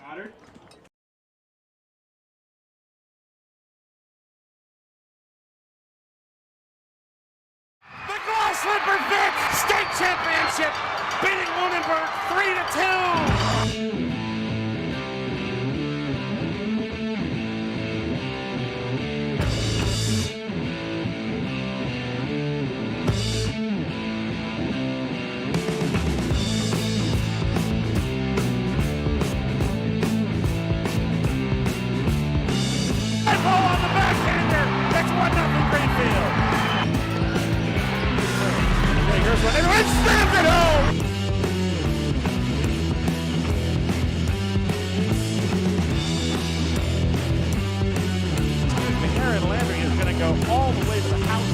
The glass slipper fits state championship, beating Lunenburg 3-2. On the backhander, that's 1-0 Greenfield. Here's one, and slammed it home! Aaron Landry is going to go all the way to the house.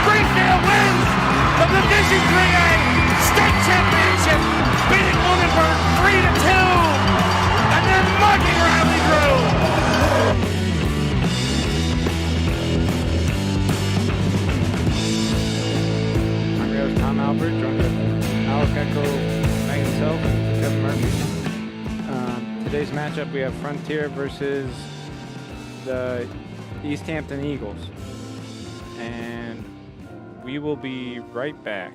Greenfield wins the Division 3A state championship, beating Lunenburg 3-2, and then mugging Riley Grove. I'm your host, Tom Albert, joined with Alec Echo, Megan Self, and Kevin Murphy. Today's matchup, we have Frontier versus the Easthampton Eagles. And we will be right back.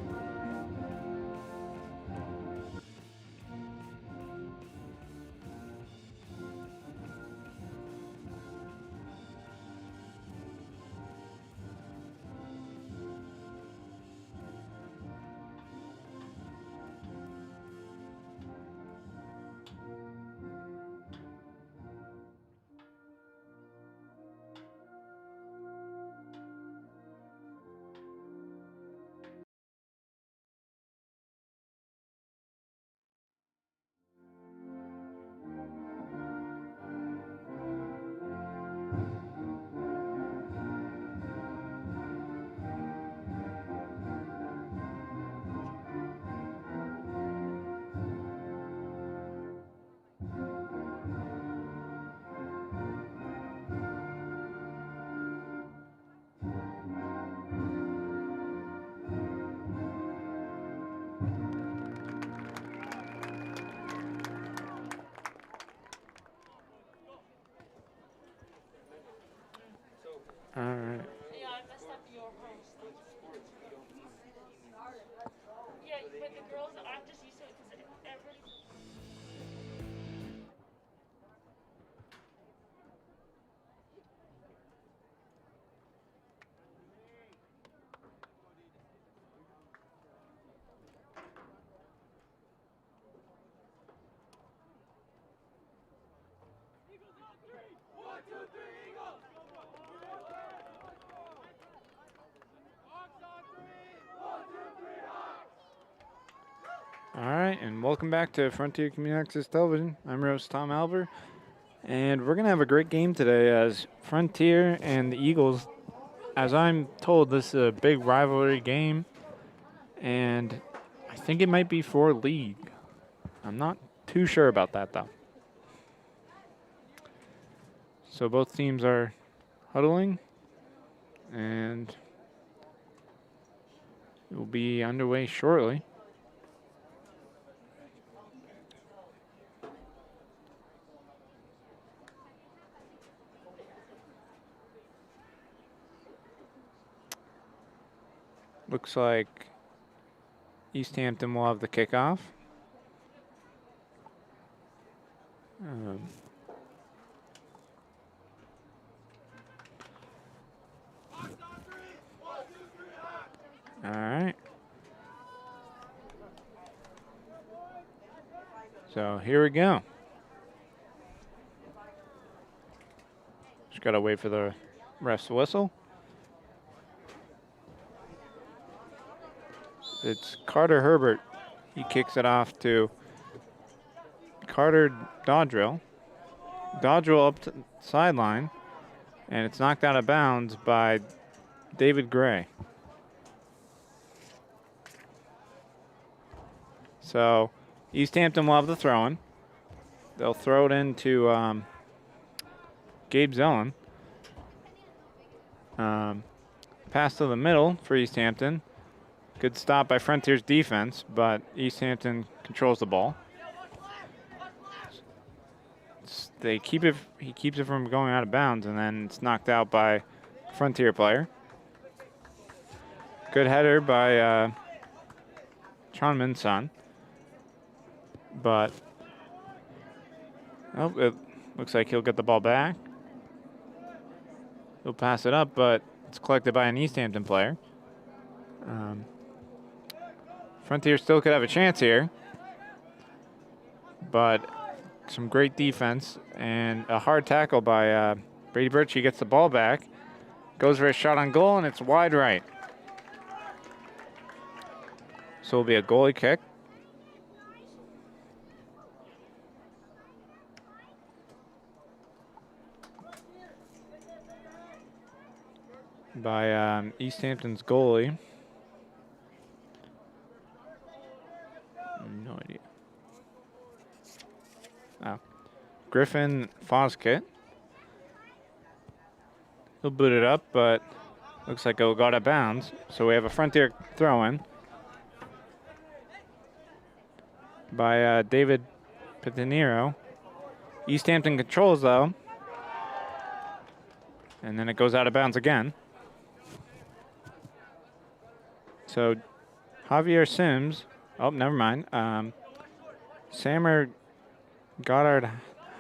All right. Yeah, I messed up your host. Yeah, but the girls, I'm just used to it because everybody. All right, and welcome back to Frontier Community Access Television. I'm your host, Tom Albert, and we're going to have a great game today as Frontier and the Eagles. As I'm told, this is a big rivalry game, and I think it might be for league. I'm not too sure about that, though. So both teams are huddling, and it will be underway shortly. Looks like Easthampton will have the kickoff. All right. So here we go. Just got to wait for the ref's whistle. It's Carter Herbert. He kicks it off to Carter Dodrill. Dodrill up to the sideline, and it's knocked out of bounds by David Gray. So Easthampton will have the throw-in. They'll throw it into Gabe Zellen. Pass to the middle for Easthampton. Good stop by Frontier's defense, but Easthampton controls the ball. He keeps it from going out of bounds, and then it's knocked out by Frontier player. Good header by Chonmin's son. But it looks like he'll get the ball back. He'll pass it up, but it's collected by an Easthampton player. Frontier still could have a chance here, but some great defense and a hard tackle by Brady Birch. He gets the ball back, goes for a shot on goal, and it's wide right. So it'll be a goalie kick. By Easthampton's goalie. No idea. Oh. Griffin Foskett. He'll boot it up, but looks like it'll go out of bounds. So we have a Frontier throw-in by David Pitanero. Easthampton controls, though. And then it goes out of bounds again. So Javier Sims, oh, never mind. Samer Goddard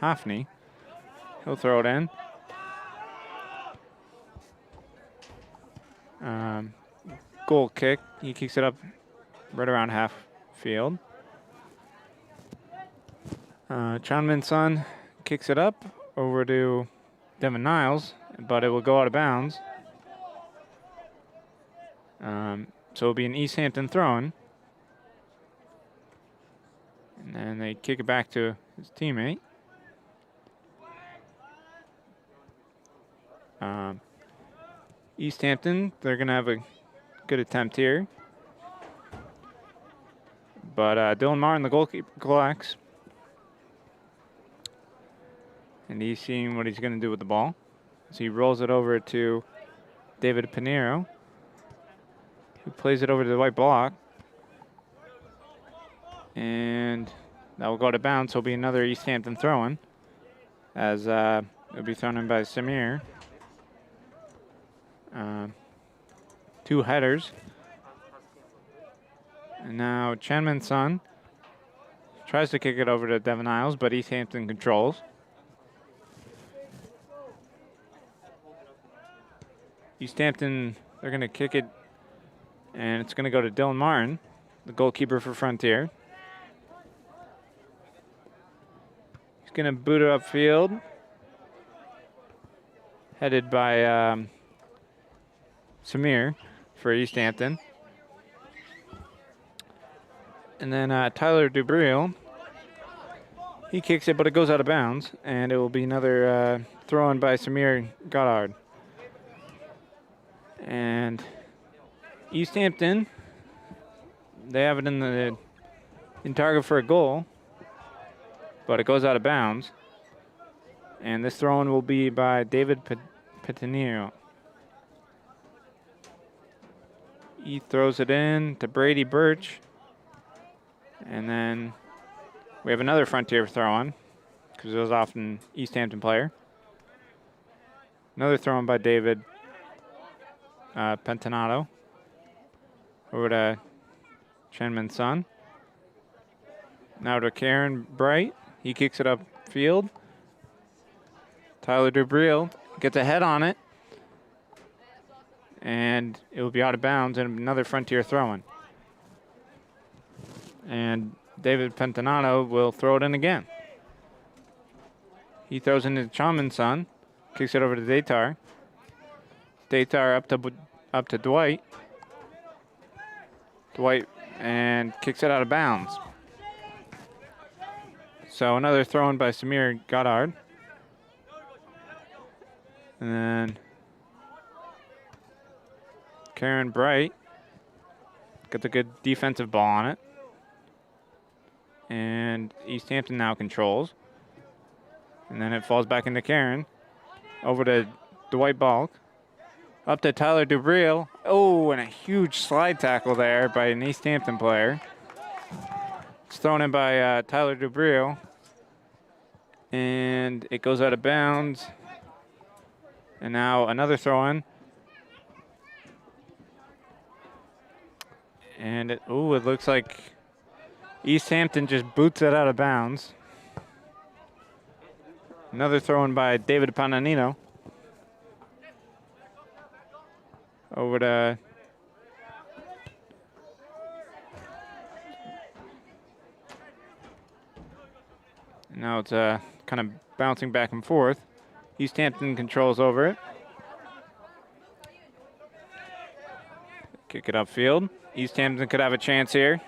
Hafney, he'll throw it in. Goal kick, he kicks it up right around half field. Chonmin's son kicks it up over to Devin Niles, but it will go out of bounds. So it'll be an Easthampton throw-in. And then they kick it back to his teammate. Easthampton, they're going to have a good attempt here. But Dylan Martin, the goalkeeper, collects. And he's seeing what he's going to do with the ball. So he rolls it over to David Pinero, who plays it over to the white block. And that will go to bounds. So it'll be another Easthampton throw-in, as it'll be thrown in by Samir. Two headers. And now Chenman's son tries to kick it over to Devin Isles, but Easthampton controls. Easthampton, they're going to kick it, and it's going to go to Dylan Martin, the goalkeeper for Frontier. He's going to boot it upfield, headed by Samir for Easthampton. And then Tyler Dubriel, he kicks it, but it goes out of bounds, and it will be another throw-in by Samir Goddard. And Easthampton, they have it in target for a goal, but it goes out of bounds. And this throw-in will be by David Pitanero. He throws it in to Brady Birch. And then we have another Frontier throw-in, because it was often Easthampton player. Another throw-in by David Pentanato over to Chenman's son. Now to Karen Bright. He kicks it upfield. Tyler Dubriel gets a head on it. And it will be out of bounds and another Frontier throw-in. And David Pentanato will throw it in again. He throws into Chenman's son. Kicks it over to Datar. Datar up to Dwight. Dwight and kicks it out of bounds. So another throw-in by Samir Goddard. And then Karen Bright gets a good defensive ball on it. And Easthampton now controls. And then it falls back into Karen. Over to Dwight Balk. Up to Tyler Dubriel. Oh, and a huge slide tackle there by an Easthampton player. It's thrown in by Tyler Dubriel. And it goes out of bounds. And now another throw in. And it looks like Easthampton just boots it out of bounds. Another throw in by David Pananino. Over to now it's kind of bouncing back and forth. Easthampton controls over it. Kick it upfield. Easthampton could have a chance here.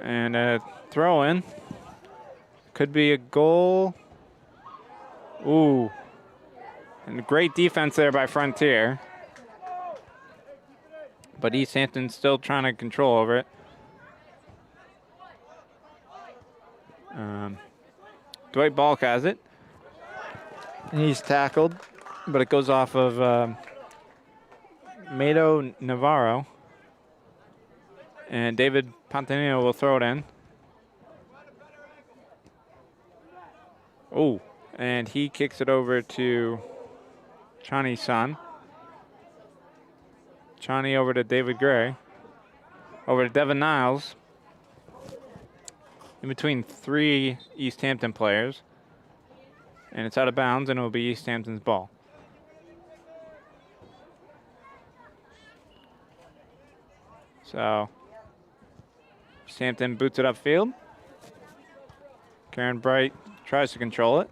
And a throw in. Could be a goal. Ooh. And great defense there by Frontier. But Easthampton's still trying to control over it. Dwight Balk has it. He's tackled, but it goes off of Mado Navarro. And David Pantanino will throw it in. Oh, and he kicks it over to Chani's son. Chani over to David Gray. Over to Devin Niles. In between 3 Easthampton players. And it's out of bounds, and it will be Easthampton's ball. So, Easthampton boots it upfield. Karen Bright tries to control it.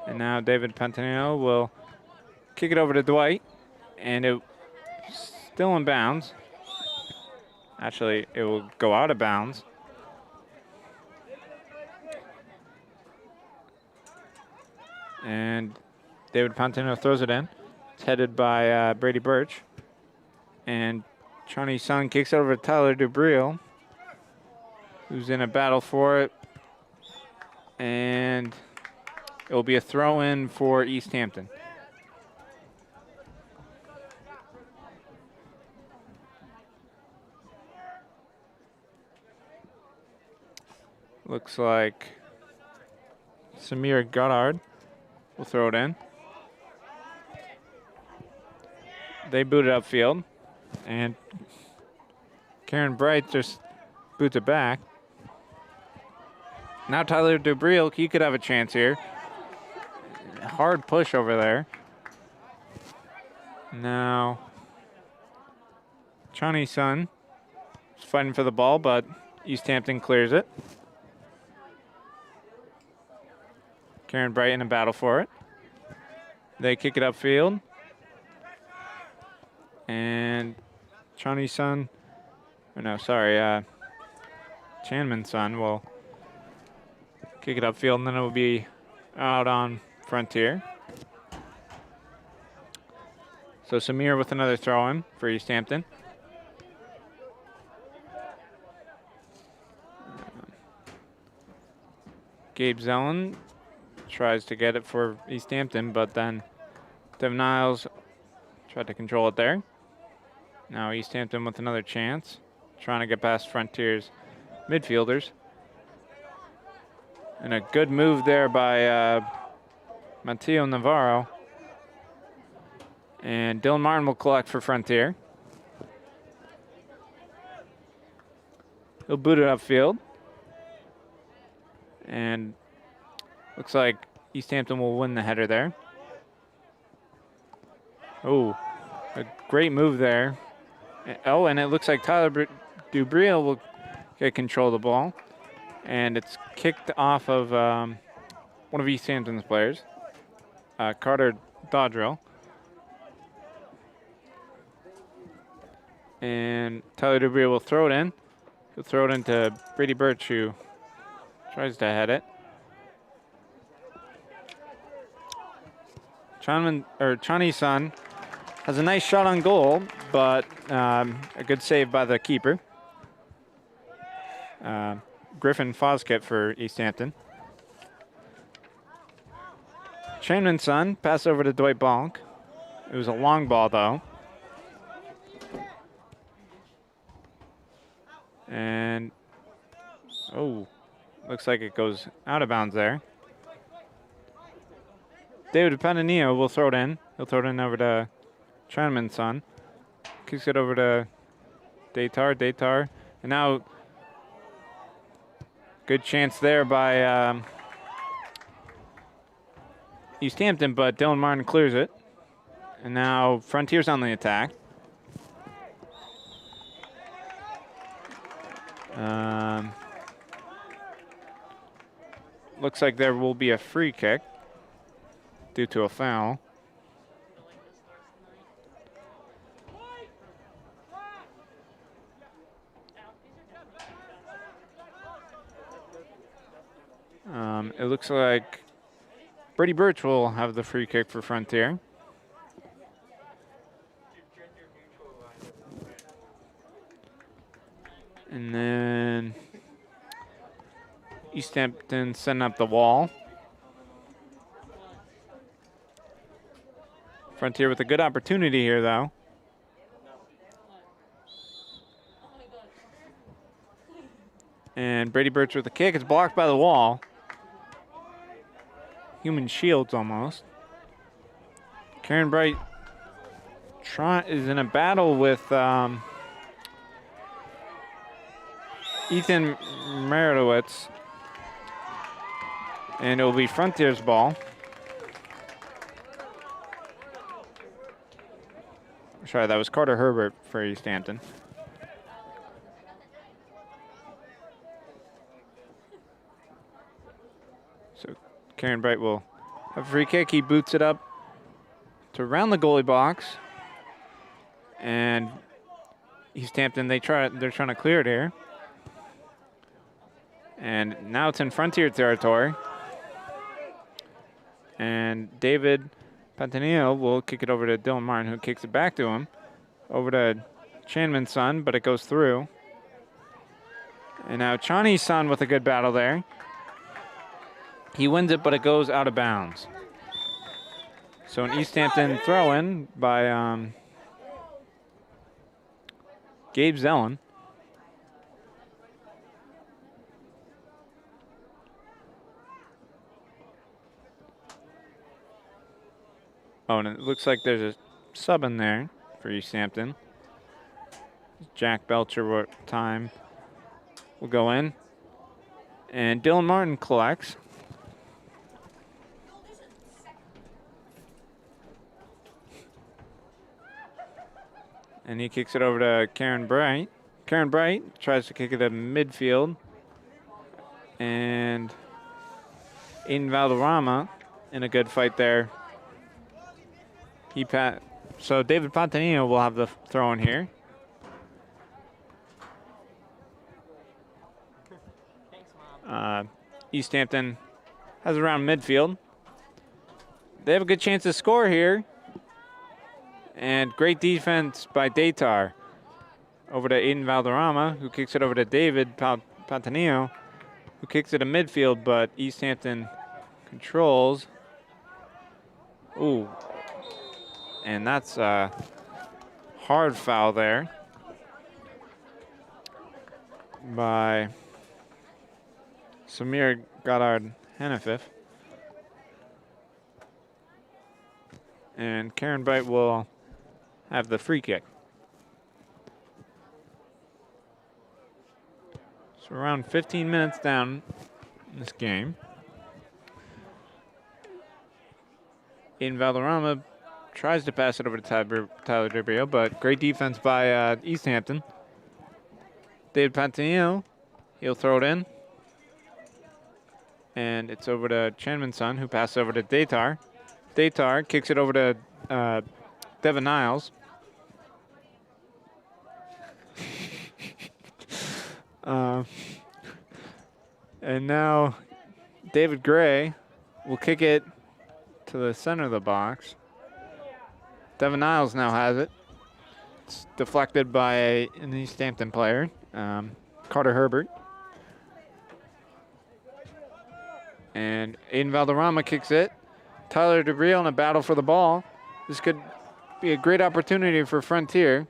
And now David Pantanino will kick it over to Dwight. And it's still in bounds. Actually, it will go out of bounds. And David Pantanino throws it in. It's headed by Brady Birch. And Chani's son kicks it over to Tyler Dubriel, who's in a battle for it. And it will be a throw-in for Easthampton. Looks like Samir Goddard will throw it in. They boot it upfield. And Karen Bright just boots it back. Now Tyler Dubriel, he could have a chance here. Hard push over there. Now Chani's son is fighting for the ball, but Easthampton clears it. Karen Bright in a battle for it. They kick it upfield. And Chani's son, Chanman's son will kick it upfield, and then it will be out on Frontier. So Samir with another throw-in for Easthampton. Gabe Zellen tries to get it for Easthampton, but then Devin Niles tried to control it there. Now Easthampton with another chance, trying to get past Frontier's midfielders. And a good move there by Mateo Navarro. And Dylan Martin will collect for Frontier. He'll boot it upfield. And looks like Easthampton will win the header there. Oh, a great move there. Oh, and it looks like Tyler Dubriel will get control of the ball. And it's kicked off of one of Easthampton's players, Carter Dodrill. And Tyler Dubriel will throw it in. He'll throw it into Brady Birch, who tries to head it. Chani's son has a nice shot on goal, but a good save by the keeper. Griffin Foskett for Easthampton. Chanman's son, pass over to Dwight Bonk. It was a long ball, though. And, oh, looks like it goes out of bounds there. David Pantanio will throw it in. He'll throw it in over to Chanman's son. Kicks it over to Datar. And now, good chance there by Easthampton, but Dylan Martin clears it. And now Frontier's on the attack. Looks like there will be a free kick due to a foul. It looks like Brady Birch will have the free kick for Frontier. And then Easthampton setting up the wall. Frontier with a good opportunity here, though. And Brady Birch with the kick. It's blocked by the wall. Human shields almost. Karen Bright is in a battle with Ethan Meredowitz. And it will be Frontier's ball. Sorry, that was Carter Herbert for Easthampton. So Karen Bright will have a free kick. He boots it up to around the goalie box. And Easthampton, they're trying to clear it here. And now it's in Frontier territory. And David Pantanio will kick it over to Dylan Martin, who kicks it back to him. Over to Chanman's son, but it goes through. And now Chani's son with a good battle there. He wins it, but it goes out of bounds. So an Easthampton throw-in by Gabe Zellen. Oh, and it looks like there's a sub in there for Easthampton. Jack Belcher time will go in. And Dylan Martin collects. And he kicks it over to Karen Bright. Karen Bright tries to kick it at midfield. And Aiden Valderrama in a good fight there. So David Pantanino will have the throw in here. Easthampton has around midfield. They have a good chance to score here. And great defense by Datar. Over to Aiden Valderrama, who kicks it over to David Pantanino, who kicks it to midfield, but Easthampton controls. Ooh. And that's a hard foul there by Samir Goddard-Hannafif. And Karen Bright will have the free kick. So around 15 minutes down in this game. Aiden Valderrama tries to pass it over to Tyler Dubrio, but great defense by Easthampton. David Pantanino, he'll throw it in. And it's over to Chanman's son, who passes over to Datar. Datar kicks it over to Devin Niles. And now David Gray will kick it to the center of the box. Devin Niles now has it. It's deflected by an Easthampton player, Carter Herbert. And Aiden Valderrama kicks it. Tyler DeBriel in a battle for the ball. This could be a great opportunity for Frontier.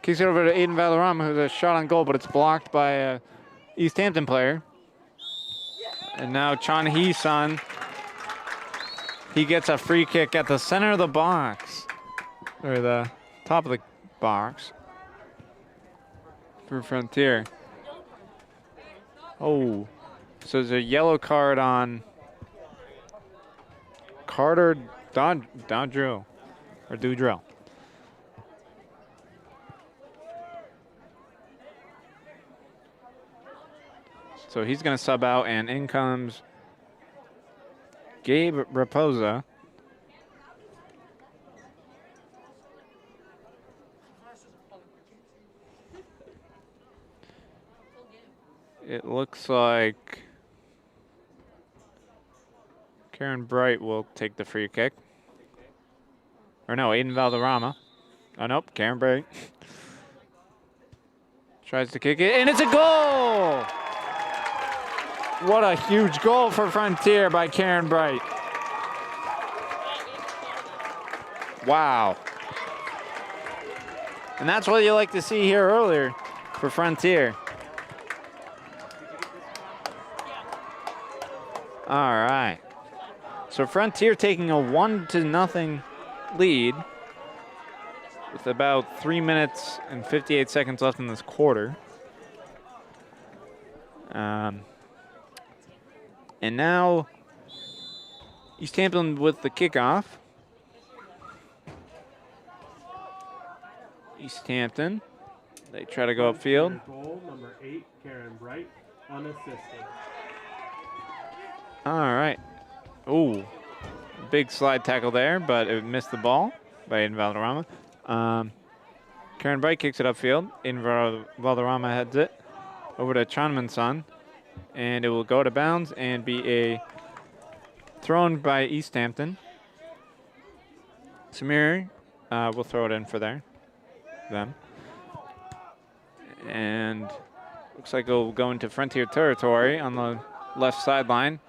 Kicks it over to Aiden Valderrama, who's a shot on goal, but it's blocked by a Easthampton player. And now Chan Hee-sun, he gets a free kick at the center of the box, or the top of the box for Frontier. Oh, so there's a yellow card on Carter Dodrill, or Dudrill. So he's going to sub out, and in comes Gabe Raposa. It looks like Karen Bright will take the free kick. Or no, Aiden Valderrama. Oh, nope, Karen Bright. Tries to kick it, and it's a goal! What a huge goal for Frontier by Karen Bright. Wow. And that's what you like to see here earlier for Frontier. All right. So Frontier taking a 1-0 lead with about 3 minutes and 58 seconds left in this quarter. And now Easthampton with the kickoff. Easthampton, they try to go upfield. Goal number 8, Karen Bright, unassisted. All right. Ooh, big slide tackle there, but it missed the ball by Aiden Valderrama. Karen Bright kicks it upfield. Aiden Valderrama heads it over to Chanman-san, and it will go to bounds and be a thrown by Easthampton. Samir will throw it in for them. And looks like it'll go into Frontier territory on the left sideline.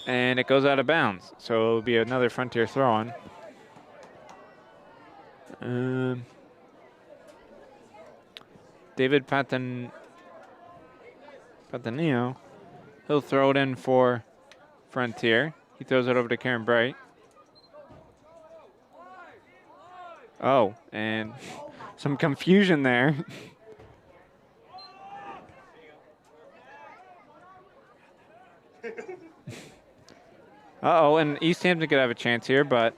And it goes out of bounds, so it'll be another Frontier throw-in. David Patanio, he'll throw it in for Frontier. He throws it over to Karen Bright. Oh, and some confusion there. Uh-oh, and Easthampton could have a chance here, but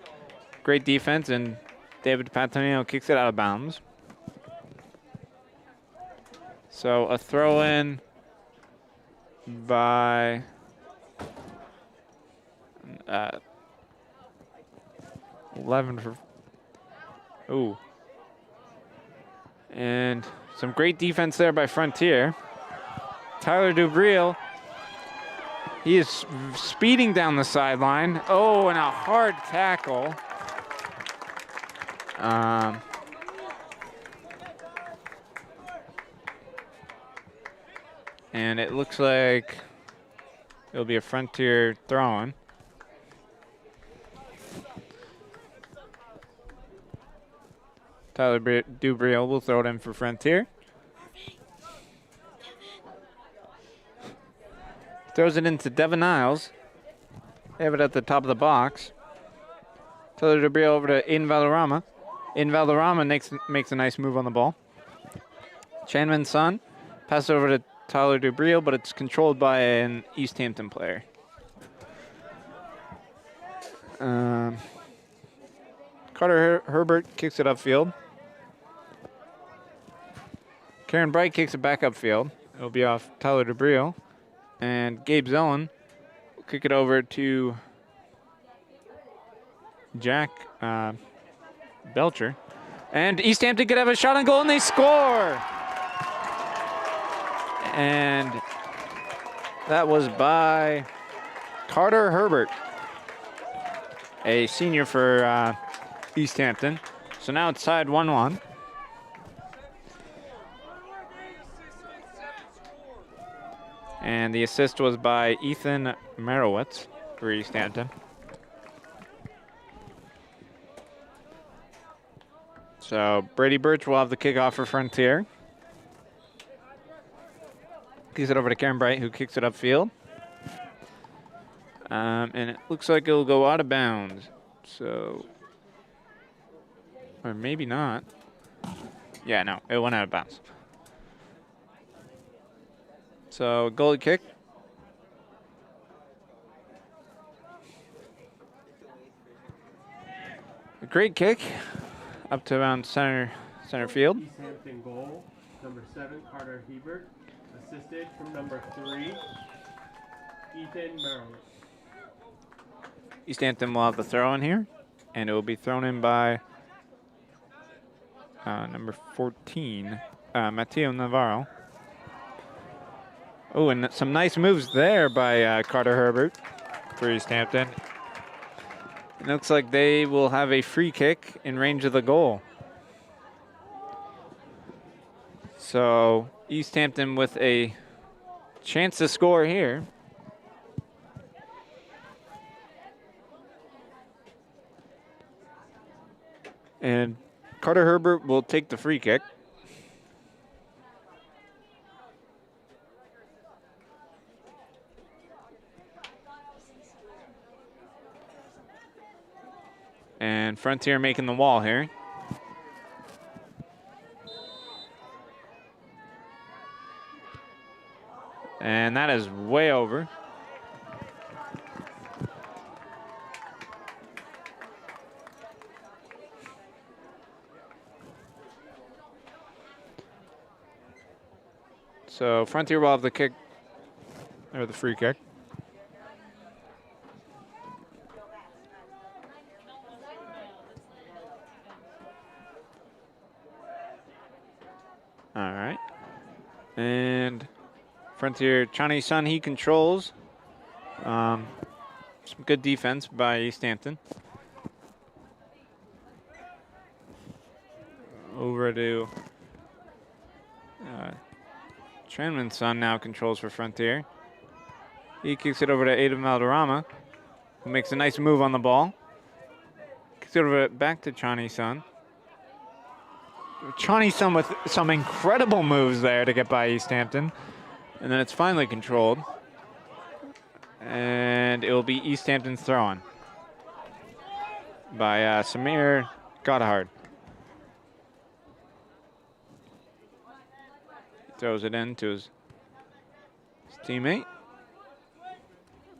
great defense, and David Patanino kicks it out of bounds. So a throw-in by 11 for... Ooh. And some great defense there by Frontier. Tyler Dubriel, he is speeding down the sideline. Oh, and a hard tackle. And it looks like it'll be a Frontier throw-in. Tyler Dubriel will throw it in for Frontier. Throws it into Devin Niles. They have it at the top of the box. Tyler Dubriel over to Aiden Valderrama. Aiden Valderrama makes a nice move on the ball. Chanman Sun passes over to Tyler Dubriel, but it's controlled by an Easthampton player. Carter Herbert kicks it upfield. Karen Bright kicks it back upfield. It'll be off Tyler Dubriel. And Gabe Zellen will kick it over to Jack Belcher. And Easthampton could have a shot on goal, and they score! And that was by Carter Herbert, a senior for Easthampton. So now it's tied 1-1. And the assist was by Ethan Merowitz for Easthampton. So Brady Birch will have the kickoff for Frontier. Kicks it over to Karen Bright, who kicks it upfield. And it looks like it'll go out of bounds. So, or maybe not. Yeah, no, it went out of bounds. So, goalie kick. A great kick up to around center field. Easthampton goal, number 7, Carter Hebert. Assisted from number 3, Ethan Merrill. Easthampton will have the throw in here, and it will be thrown in by number 14, Mateo Navarro. Oh, and some nice moves there by Carter Herbert for Easthampton. It looks like they will have a free kick in range of the goal. So Easthampton with a chance to score here. And Carter Herbert will take the free kick. And Frontier making the wall here. And that is way over. So Frontier will have the kick, or the free kick. All right. And Frontier, Chani Sun, he controls. Some good defense by Easthampton. Over to Tranman's son now controls for Frontier. He kicks it over to Adam Valderrama, who makes a nice move on the ball. Kicks it over back to Chani Sun. Chani Sun with some incredible moves there to get by Easthampton. And then it's finally controlled. And it will be Easthampton's throw-in by Samir Goddard. He throws it in to his teammate.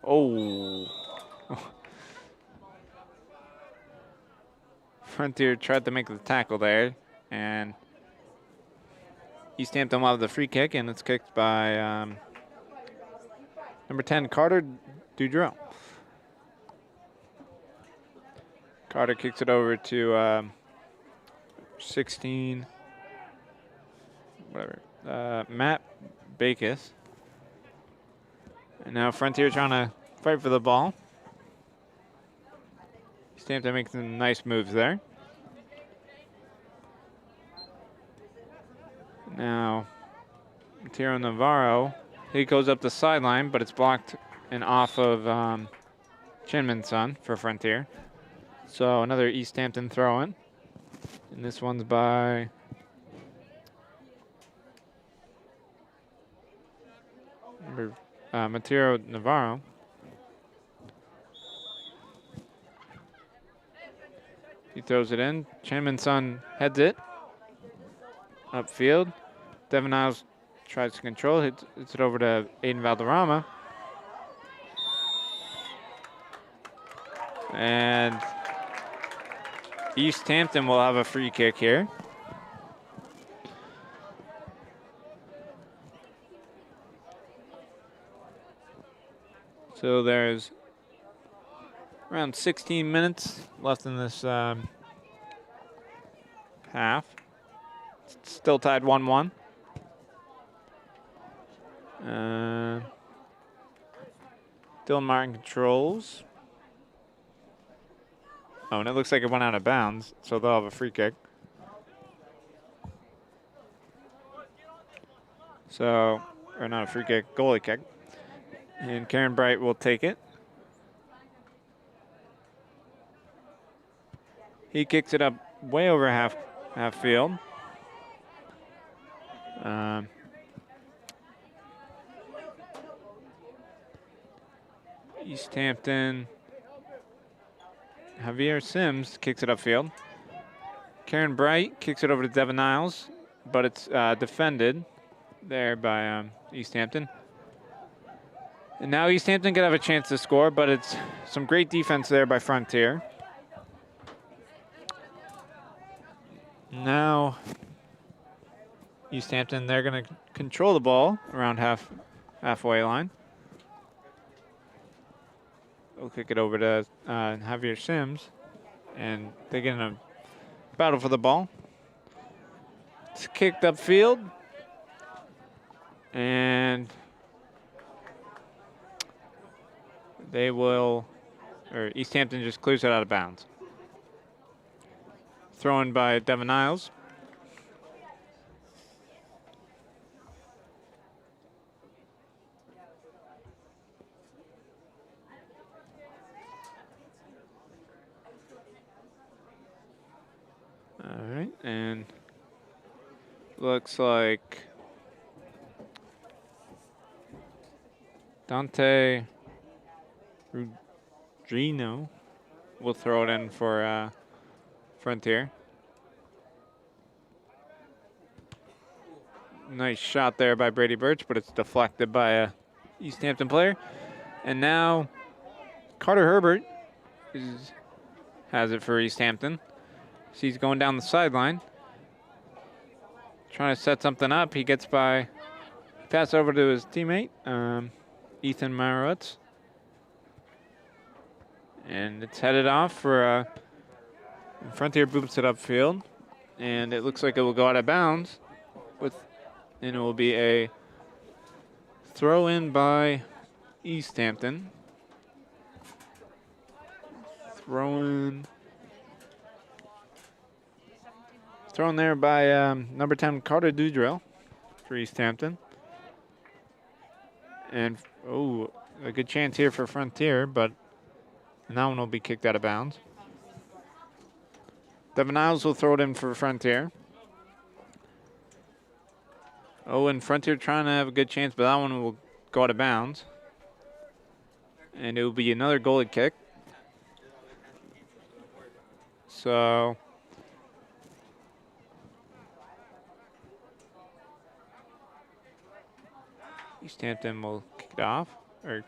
Oh. Frontier tried to make the tackle there. And Easthampton will have the free kick, and it's kicked by number 10, Carter Dudreau. Carter kicks it over to 16, Matt Bacus. And now Frontier trying to fight for the ball. Easthampton makes some nice moves there. Now, Mateo Navarro, he goes up the sideline, but it's blocked and off of Chinman's son for Frontier. So another Easthampton throw-in. And this one's by Mateo Navarro. He throws it in. Chinman's son heads it upfield. Devin Niles tries to control, hits it over to Aiden Valderrama. And Easthampton will have a free kick here. So there's around 16 minutes left in this half. It's still tied 1-1. Dylan Martin controls. Oh, and it looks like it went out of bounds, so they'll have a free kick. So, or not a free kick, goalie kick. And Karen Bright will take it. He kicks it up way over half field. Easthampton. Javier Sims kicks it upfield. Karen Bright kicks it over to Devin Niles, but it's defended there by Easthampton. And now Easthampton could have a chance to score, but it's some great defense there by Frontier. Now Easthampton, they're going to control the ball around halfway line. We'll kick it over to Javier Sims, and they get in a battle for the ball. It's kicked upfield, and they will, or Easthampton just clears it out of bounds. Thrown by Devin Niles. All right, and looks like Dante Rudrino will throw it in for Frontier. Nice shot there by Brady Birch, but it's deflected by a Easthampton player. And now Carter Herbert has it for Easthampton. He's going down the sideline, trying to set something up. He gets by, pass over to his teammate, Ethan Marowitz. And it's headed off for Frontier boots it upfield, and it looks like it will go out of bounds, and it will be a throw in by Easthampton. Thrown there by number 10 Carter Dudrell for Easthampton. And a good chance here for Frontier, but that one will be kicked out of bounds. Devin Niles will throw it in for Frontier. And Frontier trying to have a good chance, but that one will go out of bounds. And it will be another goalie kick. So Easthampton will kick it off, or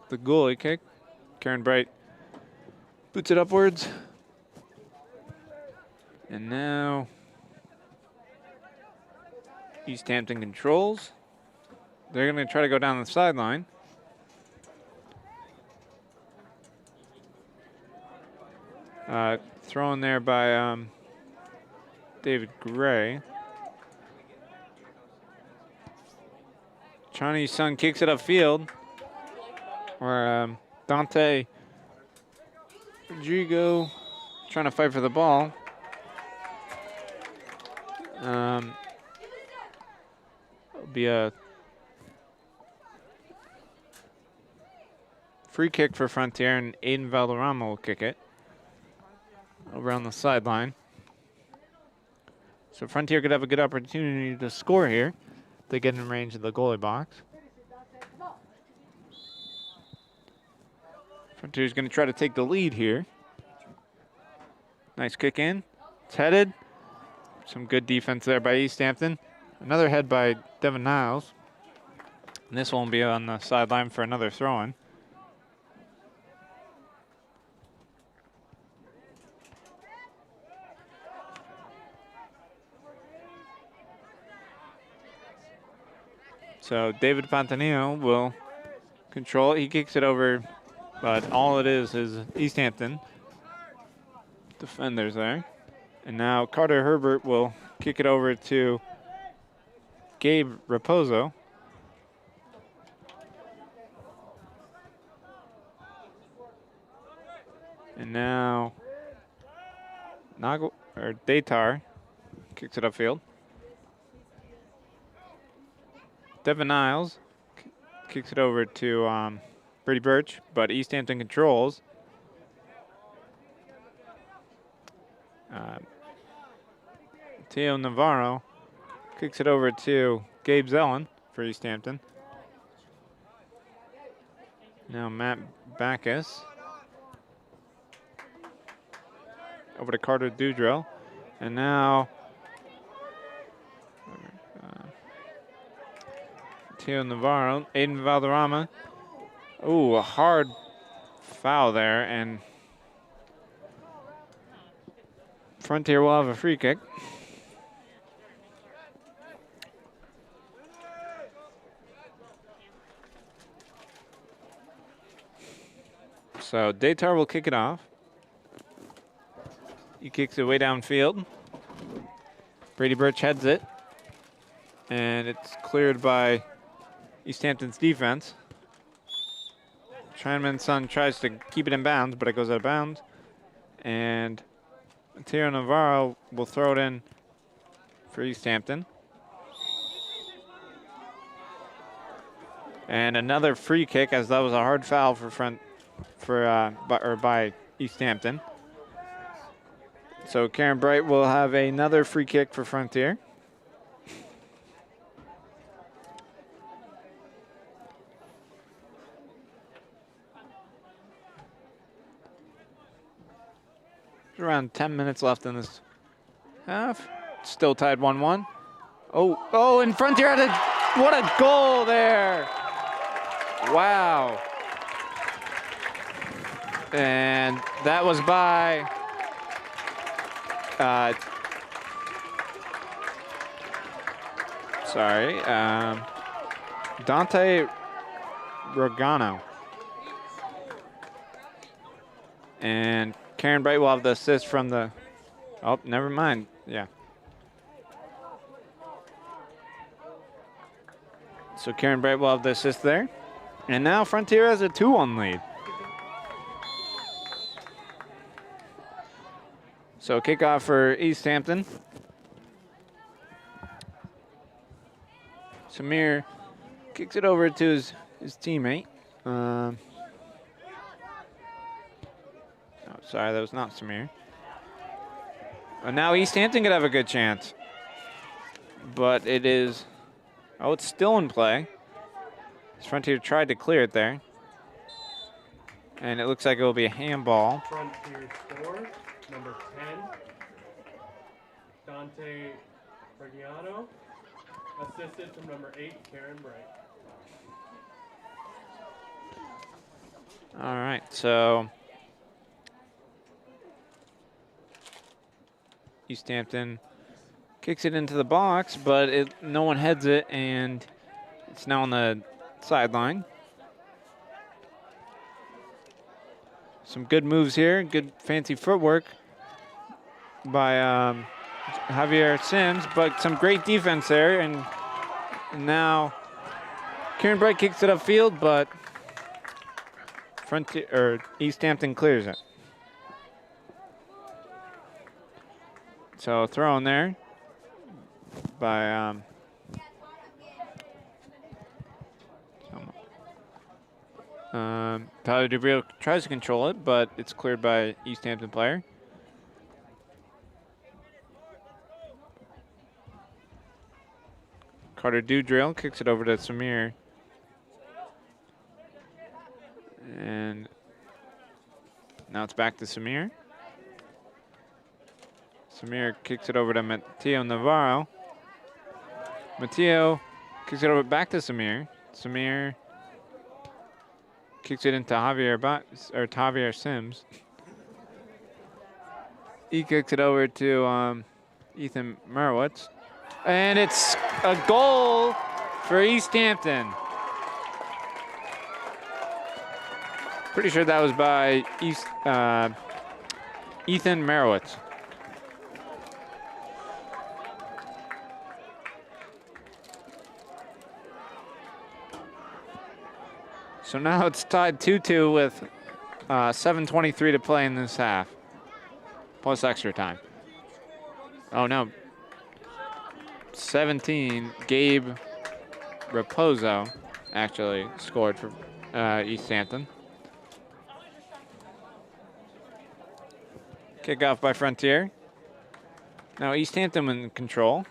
the goalie kick. Karen Bright boots it upwards. And now Easthampton controls. They're going to try to go down the sideline. Thrown there by David Gray. Johnny's son kicks it upfield, where Dante Rodrigo trying to fight for the ball. It'll be a free kick for Frontier, and Aiden Valderrama will kick it around the sideline. So Frontier could have a good opportunity to score here. They get in range of the goalie box. Frontier's going to try to take the lead here. Nice kick in. It's headed. Some good defense there by Easthampton. Another head by Devin Niles. And this one will be on the sideline for another throw-in. So David Fontanino will control it. He kicks it over, but all it is Easthampton defenders there. And now Carter Herbert will kick it over to Gabe Raposo. And now Datar kicks it upfield. Devin Niles kicks it over to Brady Birch, but Easthampton controls. Teo Navarro kicks it over to Gabe Zellen for Easthampton. Now Matt Backus over to Carter Dudrell. And now Teo Navarro, Aiden Valderrama. Ooh, a hard foul there, and Frontier will have a free kick. So Datar will kick it off. He kicks it way downfield. Brady Birch heads it. And it's cleared by Easthampton's defense. Scheinman's son tries to keep it in bounds, but it goes out of bounds. And Teo Navarro will throw it in for Easthampton. And another free kick, as that was a hard foul by Easthampton. So Karen Bright will have another free kick for Frontier. There's around 10 minutes left in this half. Still tied 1-1. Oh, and Frontier had what a goal there. Wow. And that was by Dante Rogano. And Karen Bright will have the assist from the, oh, never mind, yeah. So Karen Bright will have the assist there. And now Frontier has a 2-1 lead. So kickoff for Easthampton. Samir kicks it over to his teammate. Oh, sorry, that was not Samir. And now Easthampton could have a good chance. But it is, oh, it's still in play. Frontier tried to clear it there. And it looks like it will be a handball. Frontier score, number 10, Dante Reggiano, assisted from number 8, Karen Bright. All right, so Easthampton kicks it into the box, but no one heads it, and it's now on the sideline. Some good moves here, good fancy footwork by Javier Sims, but some great defense there, and now Karen Bright kicks it upfield, but Easthampton clears it. So throw in there by Tyler DeBrio tries to control it, but it's cleared by Easthampton player. Carter Dudrill kicks it over to Samir. And now it's back to Samir. Samir kicks it over to Mateo Navarro. Mateo kicks it over back to Samir. Samir kicks it into Javier Sims. He kicks it over to Ethan Merowitz. And it's a goal for Easthampton. Pretty sure that was by Ethan Merowitz. So now it's tied 2-2 with 7:23 to play in this half, plus extra time. Oh, no. 17, Gabe Raposo actually scored for Easthampton. Kickoff by Frontier. Now Easthampton in control.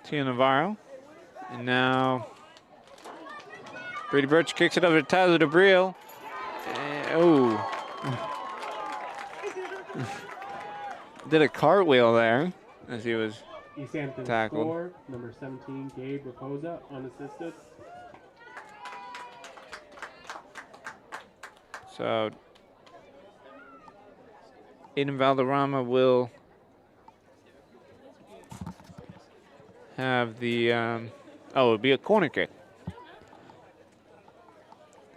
Tia Navarro. And now Brady Birch kicks it over to Tyler DeBrio. Oh. Did a cartwheel there as he was Easthampton tackled. score, number 17, Gabe Raposa, unassisted. So Aiden Valderrama will have the, it'll be a corner kick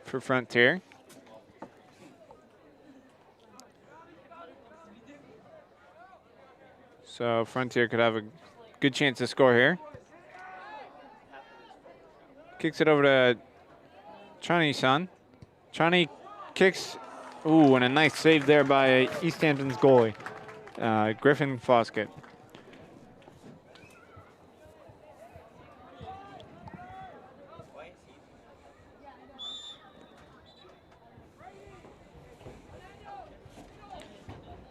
for Frontier. So Frontier could have a good chance to score here. Kicks it over to Chani-san. Chani kicks, ooh, and a nice save there by Easthampton's goalie, Griffin Foskett.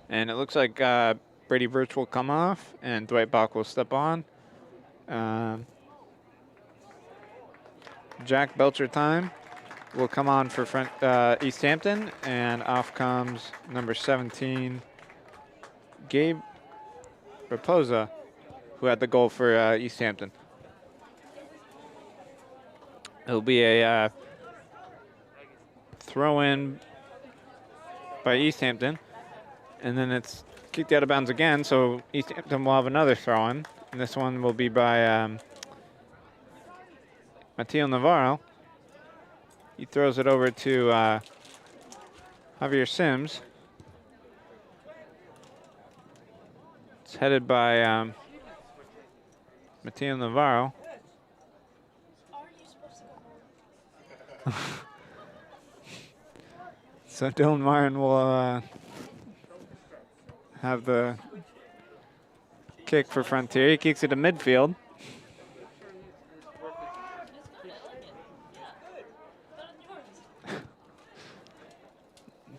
And it looks like Brady Birch will come off and Dwight Bach will step on. Jack Belcher time will come on for Easthampton, and off comes number 17, Gabe Raposa, who had the goal for Easthampton. It'll be a throw-in by Easthampton, and then it's kicked out of bounds again, so Easthampton will have another throw-in, and this one will be by Mateo Navarro. He throws it over to Javier Sims. It's headed by Mateo Navarro. So Dylan Myron will have the kick for Frontier. He kicks it to midfield.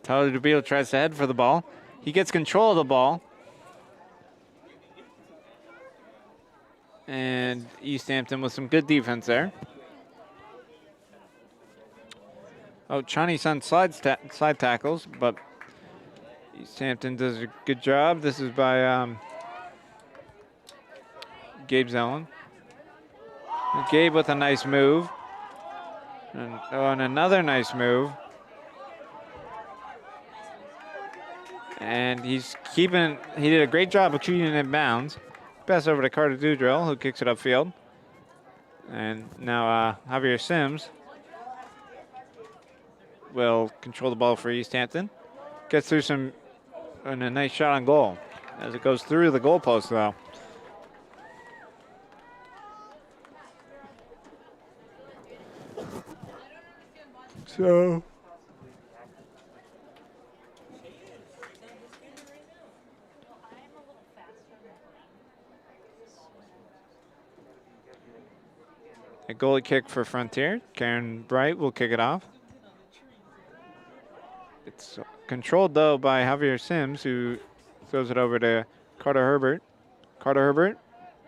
Tyler DeBrio tries to head for the ball. He gets control of the ball. And Easthampton with some good defense there. Oh, Chani-san slide tackles, but Easthampton does a good job. This is by Gabe Zellen. Gabe with a nice move. And another nice move. And he did a great job of keeping it in bounds. Pass over to Carter Dudrell, who kicks it upfield. And now Javier Sims will control the ball for Easthampton. Gets through and a nice shot on goal as it goes through the goalpost, though. So a goalie kick for Frontier. Karen Bright will kick it off. It's controlled, though, by Javier Sims, who throws it over to Carter Herbert. Carter Herbert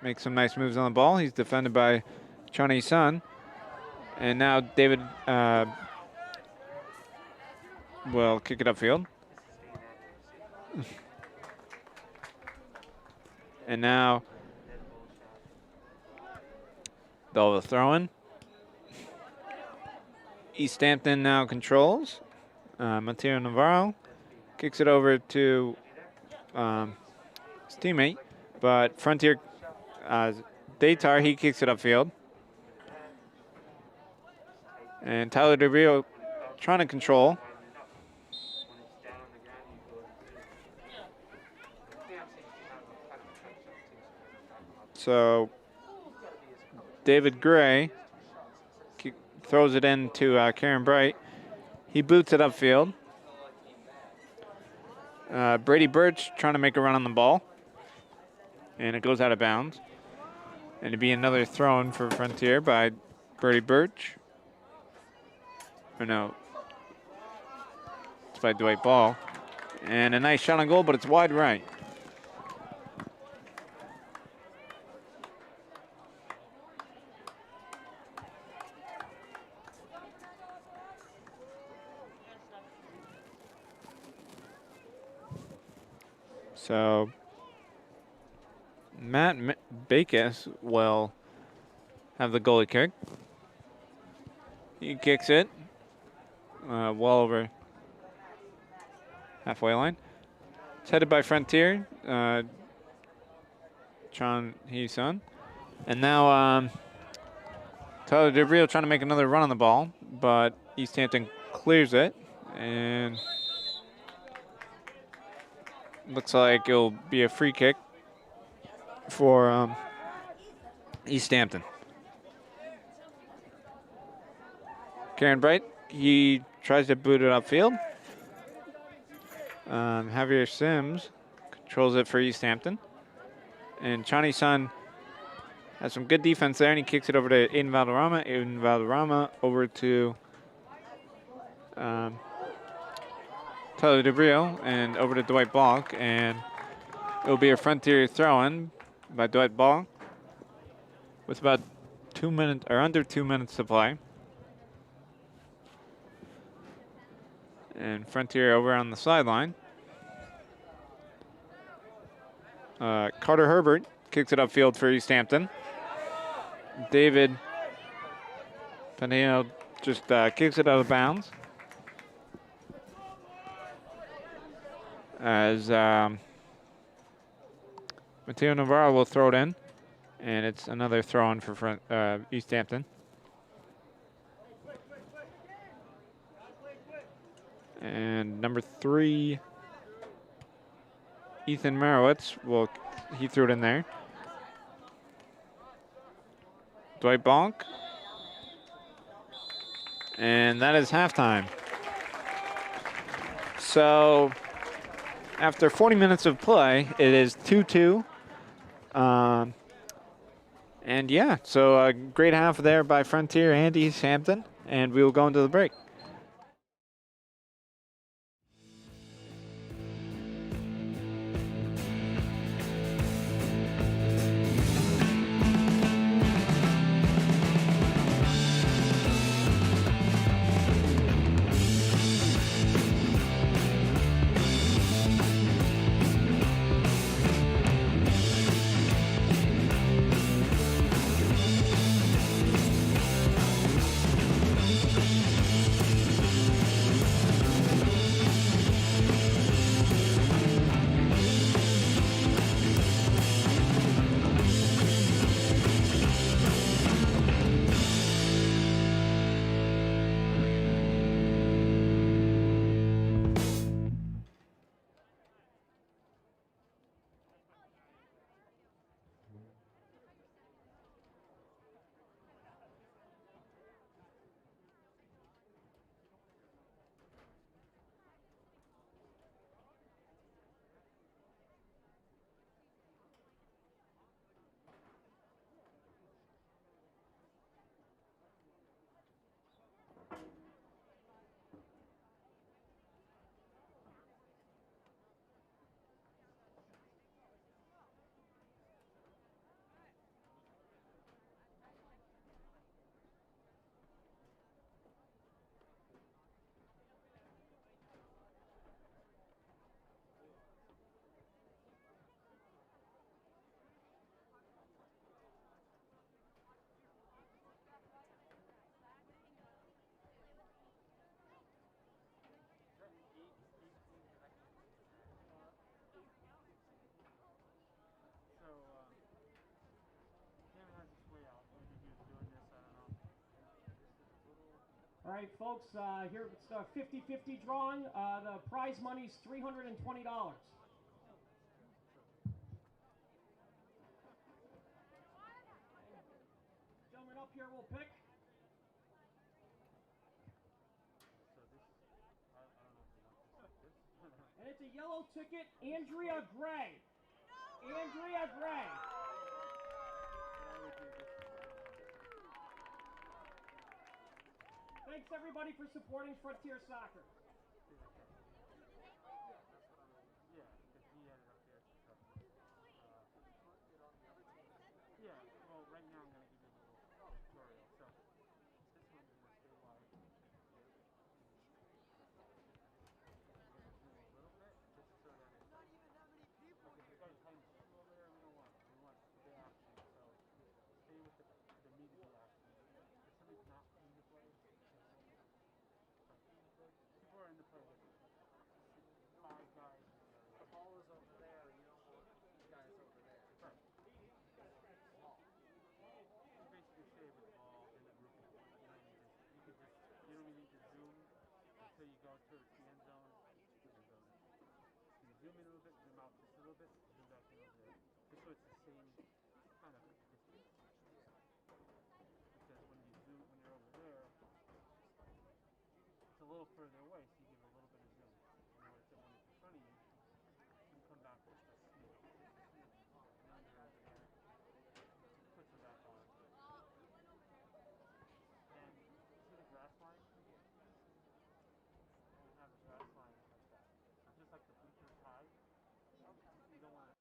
makes some nice moves on the ball. He's defended by Chani Sun. And now David will kick it upfield. And now they'll have a throw-in. Easthampton now controls. Mateo Navarro kicks it over to his teammate, but Frontier, Daytar, he kicks it upfield. And Tyler DeBrio trying to control. So David Gray throws it in to Karen Bright. He boots it upfield. Brady Birch trying to make a run on the ball. And it goes out of bounds. And it'd be another throw-in for Frontier by Brady Birch. Or no. It's by Dwight Ball. And a nice shot on goal, but it's wide right. So Matt Bakes will have the goalie kick. He kicks it well over halfway line. It's headed by Frontier, Chon Hee-sun. And now Tyler DeBrio trying to make another run on the ball, but Easthampton clears it. And looks like it'll be a free kick for Easthampton. Karen Bright, he tries to boot it upfield. Javier Sims controls it for Easthampton. And Chani Sun has some good defense there, and he kicks it over to Aiden Valderrama. Aiden Valderrama over to Tyler DeBrio and over to Dwight Balk. And it'll be a Frontier throw-in by Dwight Balk with about 2 minutes, or under 2 minutes to play. And Frontier over on the sideline. Carter Herbert kicks it upfield for Easthampton. David Paneo just kicks it out of bounds. As Mateo Navarro will throw it in. And it's another throw-in for Easthampton. And number 3, Ethan Marowitz, he threw it in there. Dwight Bonk. And that is halftime. So after 40 minutes of play, it is 2-2. And yeah, so a great half there by Frontier and Easthampton. And we will go into the break. All right, folks, here it's the 50-50 drawing. The prize money's $320. Gentlemen up here will pick. And it's gets a yellow ticket, Andrea Gray. Andrea Gray. Thanks everybody for supporting Frontier Soccer. Yeah, because he had it up there. So, yeah, well, right now I'm going to give you a little tutorial. So, this one you're going to stay wide. You're going to zoom a little bit, just so that it's like, okay, this guy's behind the shoe over there. We don't want it. We want the action. So, stay with the meat of the action. If somebody's not in the play, people are in the play with 5 guys. The ball is over there. You don't want these guys over there. Right. You basically stay with the ball in the group. You don't need to zoom until you go towards the end zone. You zoom in a little bit, zoom out just a little bit, zoom back in over there. Just so it's the same kind of distance. Because when you're over there, it's a little further away, so you give a little bit of zoom. And when it's in front of you, you come back just a smidge. And then you're over there. Put some back on. And see the grass line? You have a grass line like that. So just like the bleachers high, you don't want to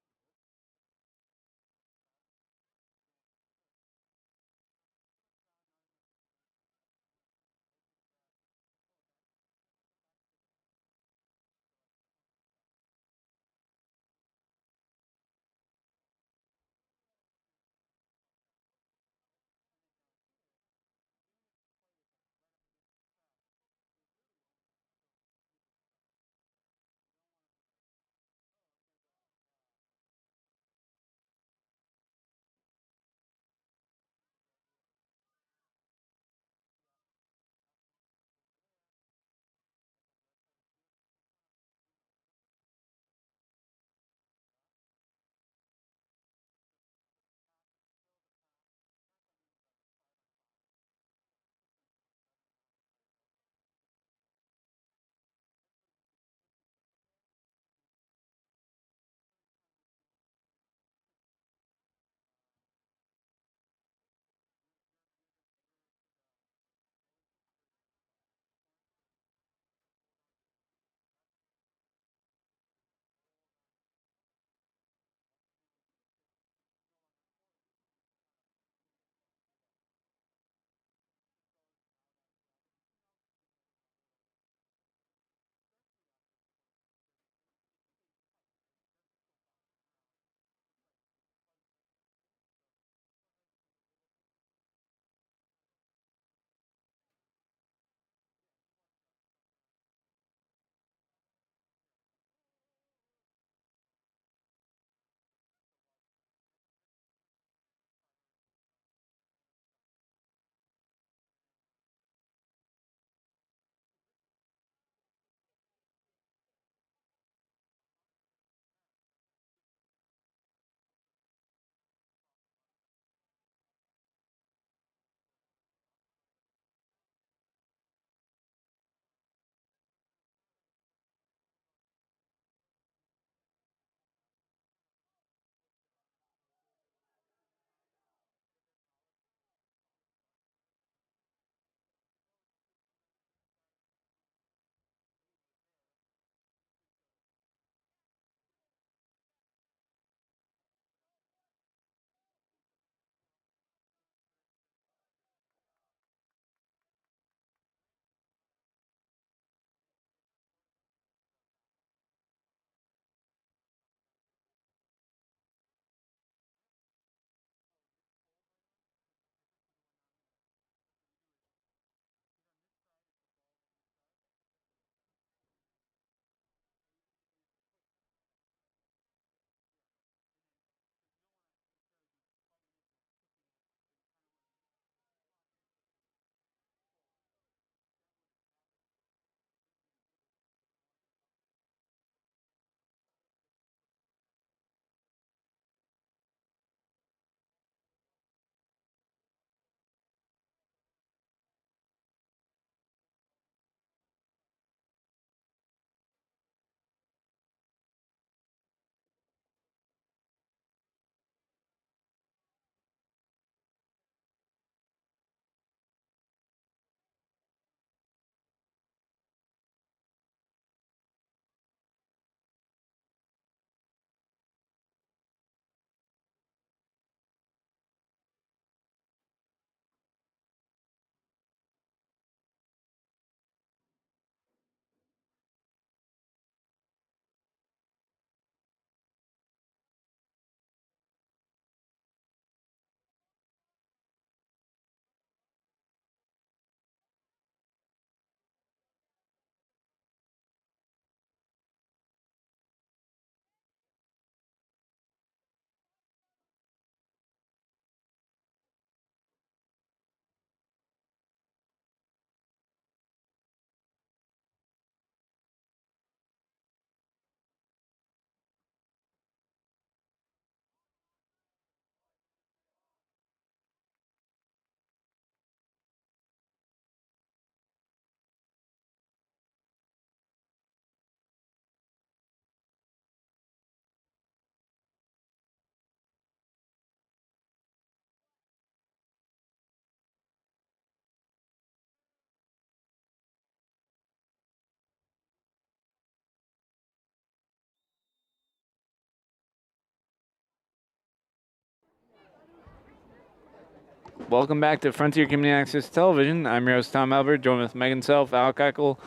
Welcome back to Frontier Community Access Television. I'm your host, Tom Albert, joined with Megan Self, Alec Eichel,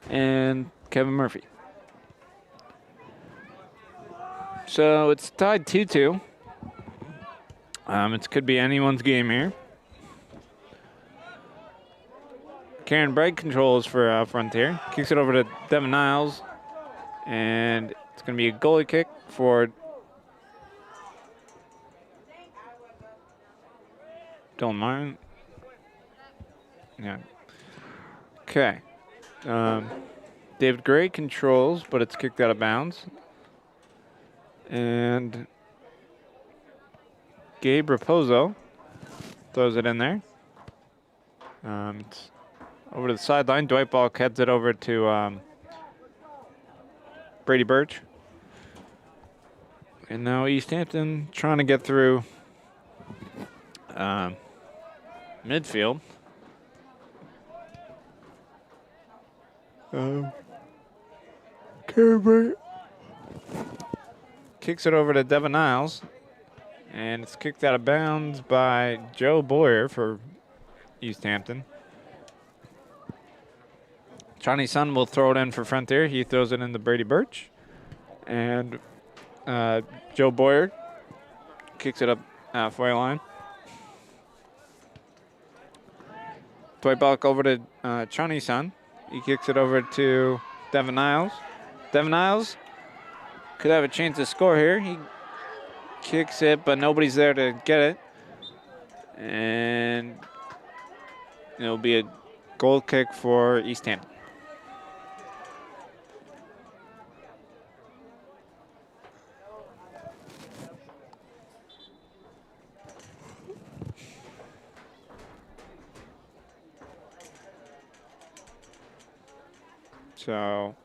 and Kevin Murphy. So it's tied 2-2. It could be anyone's game here. Karen Bright controls for Frontier. Kicks it over to Devin Niles. And it's going to be a goalie kick for Dylan Martin. Yeah. Okay. David Gray controls, but it's kicked out of bounds. And Gabe Raposo throws it in there. It's over to the sideline. Dwight Balk heads it over to Brady Birch. And now Easthampton trying to get through midfield. Kicks it over to Devin Niles. And it's kicked out of bounds by Joe Boyer for Easthampton. Johnny Sun will throw it in for Frontier. He throws it into Brady Birch. And Joe Boyer kicks it up halfway line. Dwight Balk over to Johnny Sun. He kicks it over to Devin Niles. Devin Niles could have a chance to score here. He kicks it, but nobody's there to get it. And it'll be a goal kick for Easthampton. So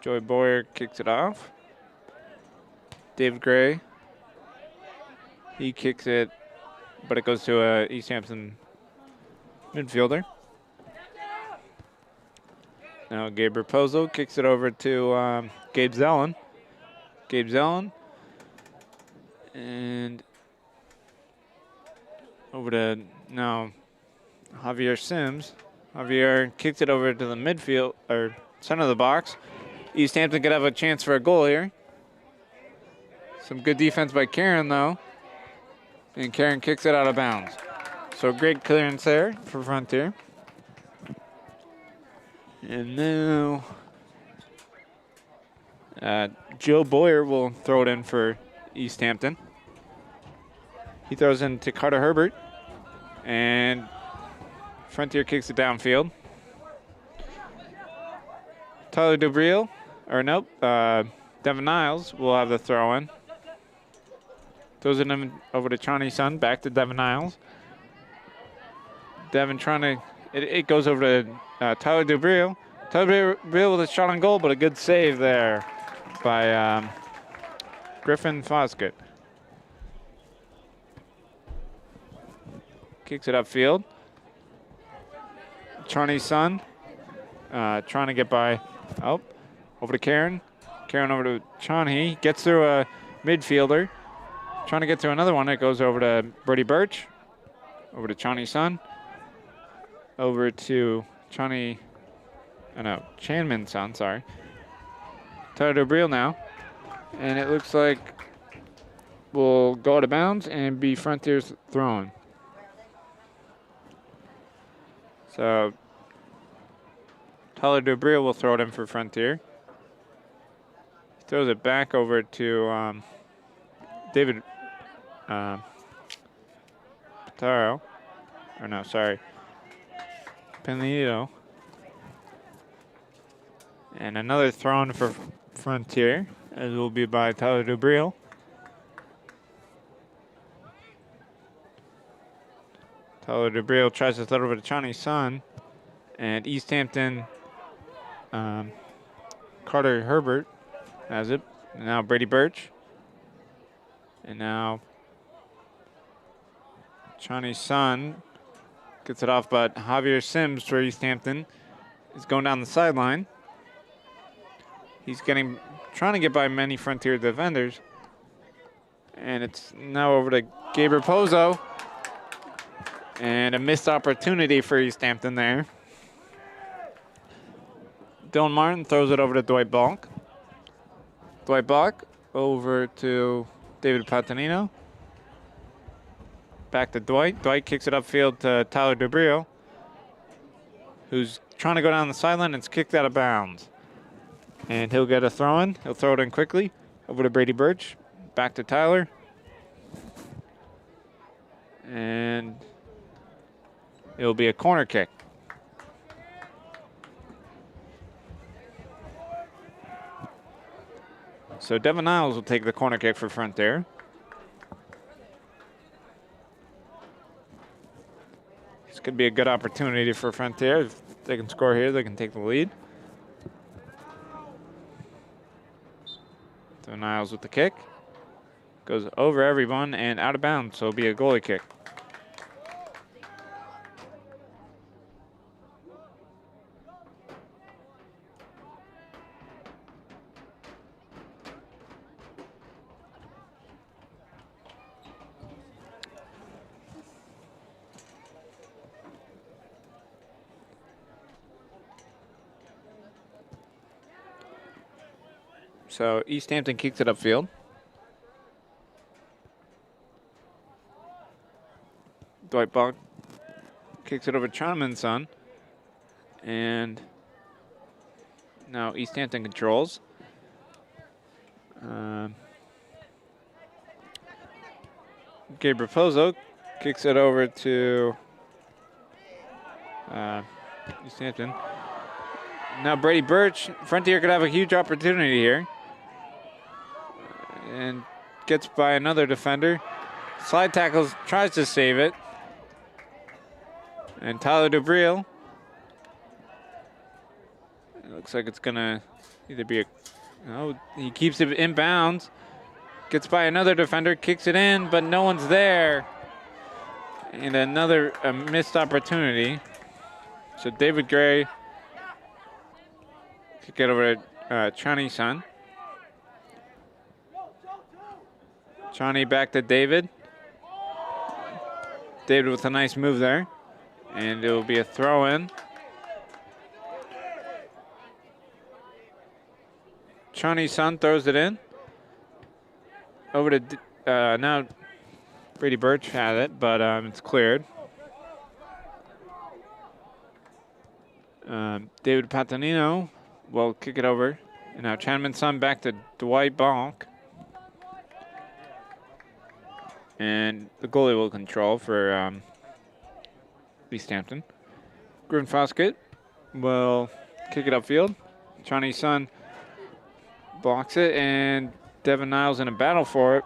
Joey Boyer kicks it off. David Gray, he kicks it, but it goes to a Easthampton midfielder. Now Gabe Raposo kicks it over to Gabe Zellin. Gabe Zellin. And over to now Javier Sims. Javier kicks it over to the midfield, or center of the box. Easthampton could have a chance for a goal here. Some good defense by Karen, though. And Karen kicks it out of bounds. So great clearance there for Frontier. And now Joe Boyer will throw it in for Easthampton. He throws in to Carter Herbert. And Frontier kicks it downfield. Tyler Dubriel, or nope, Devin Niles will have the throw in. Throws it in over to Chani Sun, back to Devin Niles. Devin trying to, it goes over to Tyler Dubriel. Tyler Dubriel with a shot on goal, but a good save there by Griffin Foskett. Kicks it upfield. Chani Sun trying to get by, over to Karen. Karen over to Chani. Gets through a midfielder. Trying to get to another one. It goes over to Brady Birch. Over to Chani Sun. Over to Chanmin Sun, sorry. Tyler Dubriel now. And it looks like we'll go out of bounds and be Frontier's throwing. So Tyler Dubriel will throw it in for Frontier. He throws it back over to David Pitaro. Or no, sorry. Pinito. And another thrown for Frontier, as will be by Tyler Dubriel. Tyler Dubriel tries to throw it over to Chani Sun. And Easthampton, Carter Herbert has it. And now Brady Birch. And now Chani Sun gets it off, but Javier Sims for Easthampton is going down the sideline. He's trying to get by many Frontier defenders. And it's now over to Gabriel Pozo. And a missed opportunity for Easthampton there. Dylan Martin throws it over to Dwight Balk. Dwight Balk over to David Patanino. Back to Dwight. Dwight kicks it upfield to Tyler DeBrio, who's trying to go down the sideline and it's kicked out of bounds. And he'll get a throw in. He'll throw it in quickly over to Brady Birch. Back to Tyler. And it'll be a corner kick. So Devin Niles will take the corner kick for Frontier. This could be a good opportunity for Frontier. If they can score here, they can take the lead. So Niles with the kick. Goes over everyone and out of bounds, so it'll be a goalie kick. So Easthampton kicks it upfield. Dwight Balk kicks it over to Chinaman's son. And now Easthampton controls. Gabe Raposo kicks it over to Easthampton. Now Brady Birch, Frontier could have a huge opportunity here. And gets by another defender. Slide tackles, tries to save it. And Tyler DeBrio. It looks like it's gonna either be he keeps it in bounds. Gets by another defender, kicks it in, but no one's there. And another missed opportunity. So David Gray could get over to Chani Sun. Chani back to David. David with a nice move there. And it will be a throw in. Chani's son throws it in. Over to, now Brady Birch had it, but it's cleared. David Patanino will kick it over. And now Chanman's son back to Dwight Bonk. And the goalie will control for Easthampton. Griffin Foskett will kick it upfield. Chani's son blocks it, and Devin Niles in a battle for it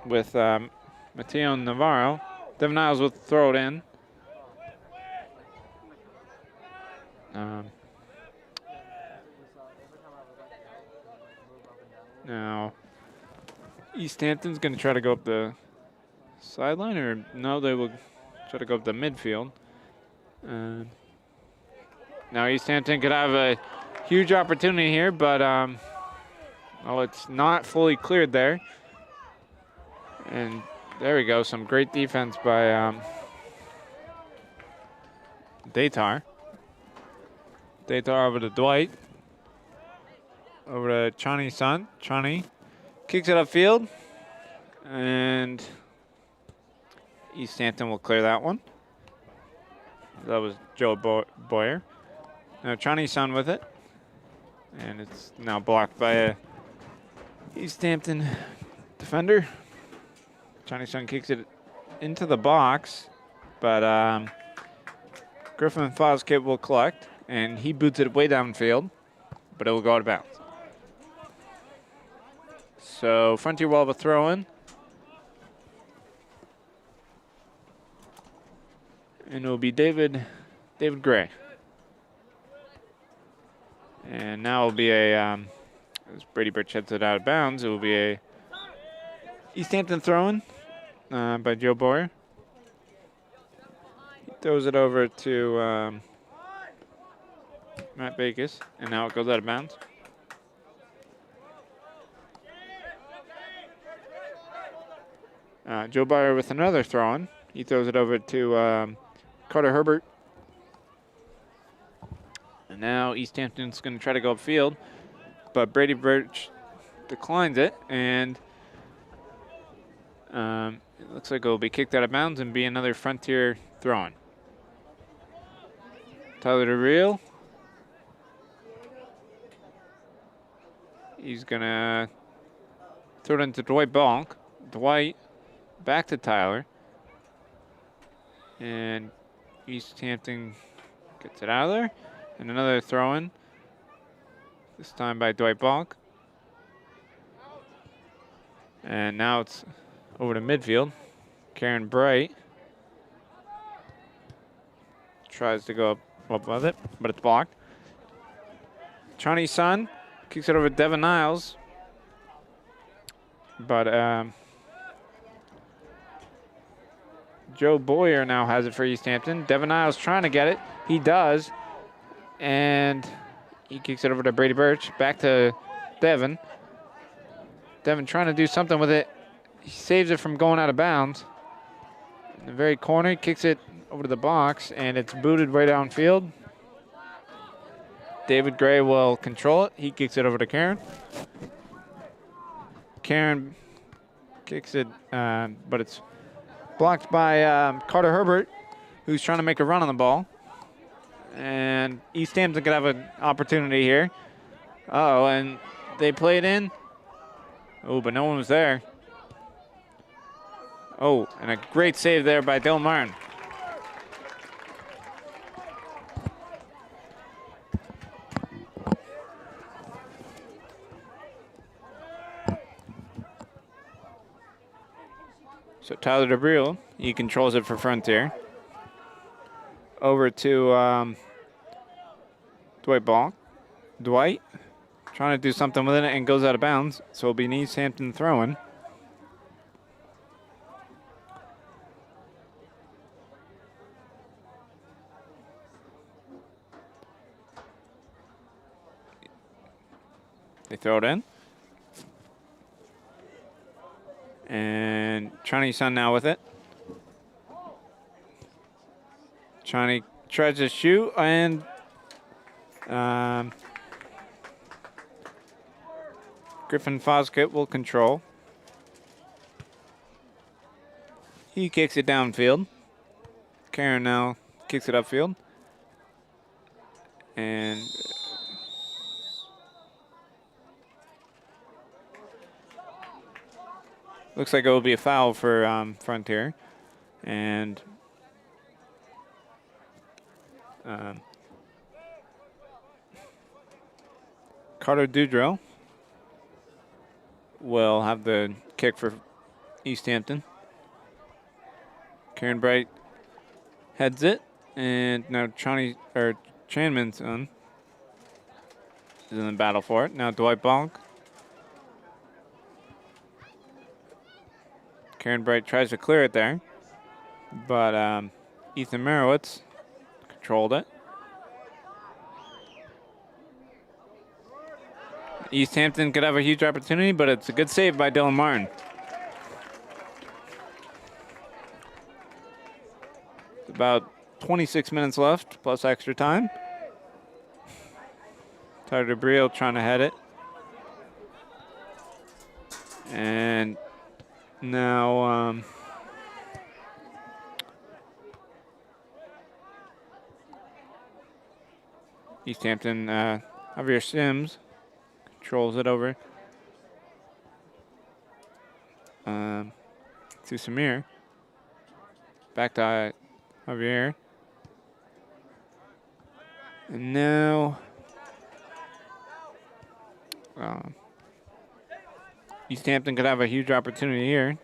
with Mateo Navarro. Devin Niles will throw it in. Now, Easthampton's going to try to go up the sideline, or no, they will try to go up the midfield. Now Easthampton could have a huge opportunity here, but it's not fully cleared there. And there we go, some great defense by Datar. Datar over to Dwight. Over to Chani's son. Chani kicks it upfield. And Easthampton will clear that one. That was Joe Boyer. Now Chani's son with it. And it's now blocked by a Easthampton defender. Chani's son kicks it into the box. But Griffin Foskett will collect. And he boots it way downfield. But it will go out of bounds. So Frontier will have a throw in. And it will be David Gray. And now it will be a, as Brady Birch heads it out of bounds, it will be a Easthampton throw-in by Joe Boyer. He throws it over to Matt Bakis, and now it goes out of bounds. Joe Byer with another throw in. He throws it over to Carter Herbert. And now Easthampton's going to try to go upfield, but Brady Birch declines it, and it looks like it will be kicked out of bounds and be another Frontier throw-in. Tyler DeReal. He's going to throw it into Dwight Bonk. Dwight back to Tyler. And Easthampton gets it out of there. And another throw-in. This time by Dwight Bonk. And now it's over to midfield. Karen Bright tries to go up with it, but it's blocked. Chani Sun kicks it over to Devin Niles. But Joe Boyer now has it for Easthampton. Devin Niles trying to get it. He does. And he kicks it over to Brady Birch. Back to Devin. Devin trying to do something with it. He saves it from going out of bounds. In the very corner, he kicks it over to the box, and it's booted right downfield. David Gray will control it. He kicks it over to Karen. Karen kicks it, but it's blocked by Carter Herbert, who's trying to make a run on the ball. And Easthampton could have an opportunity here. Uh-oh, and they play it in. Oh, but no one was there. Oh, and a great save there by Dylan Martin. So Tyler DeBreel, he controls it for Frontier. Over to Dwight Bonk. Dwight trying to do something with it and goes out of bounds. So it'll be an Easthampton throw-in. They throw it in. And Chani Sun now with it. Chani tries to shoot, and Griffin Foskett will control. He kicks it downfield. Karen now kicks it upfield. And looks like it will be a foul for Frontier. And Carter Dudrell will have the kick for Easthampton. Karen Bright heads it, and now Chanman's son is in the battle for it. Now Dwight Bonk. Karen Bright tries to clear it there, but Ethan Merowitz controlled it. Easthampton could have a huge opportunity, but it's a good save by Dylan Martin. About 26 minutes left, plus extra time. Tyler DeBrio trying to head it. And now Easthampton, Javier Sims controls it over to Samir. Back to Javier. And now Easthampton could have a huge opportunity here.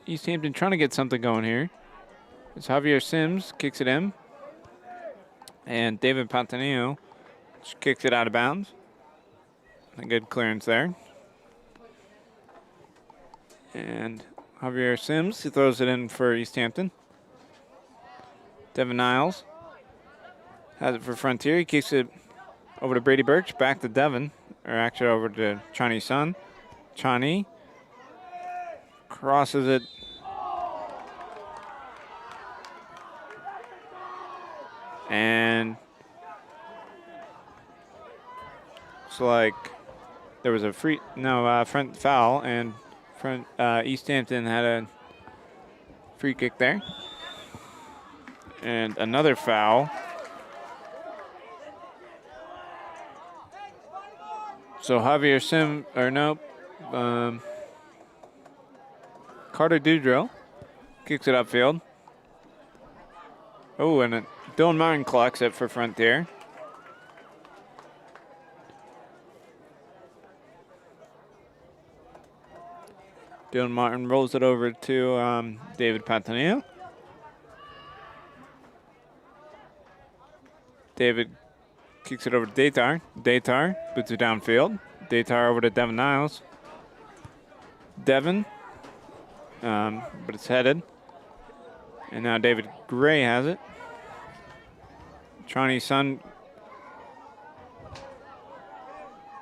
Easthampton trying to get something going here. As Javier Sims kicks it in. And David Pantanillo kicks it out of bounds. A good clearance there. And Javier Sims, he throws it in for Easthampton. Devin Niles has it for Frontier. He kicks it Over to Brady Birch, back to Devin. Or actually over to Chani Sun. Chani crosses it. And it's like there was a front foul, and Easthampton had a free kick there. And another foul. So Javier Carter Dudrill kicks it upfield. Oh, and Dylan Martin collects it for Frontier. Dylan Martin rolls it over to David Patanillo. David kicks it over to Datar. Datar puts it downfield. Datar over to Devin Niles. Devin, but it's headed. And now David Gray has it. Chani Sun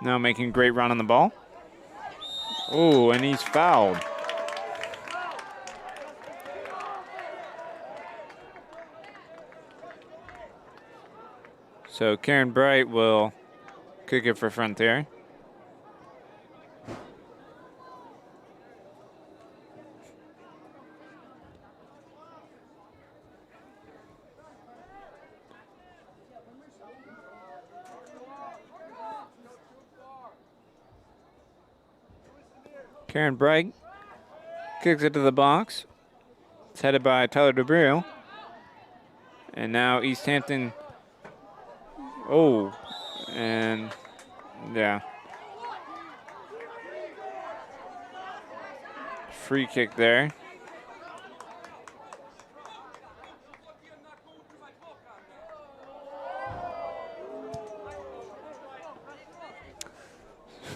now making a great run on the ball. Oh, and he's fouled. So Karen Bright will kick it for Frontier. Karen Bright kicks it to the box. It's headed by Tyler DeBrio. And now Easthampton. Oh, and yeah. Free kick there.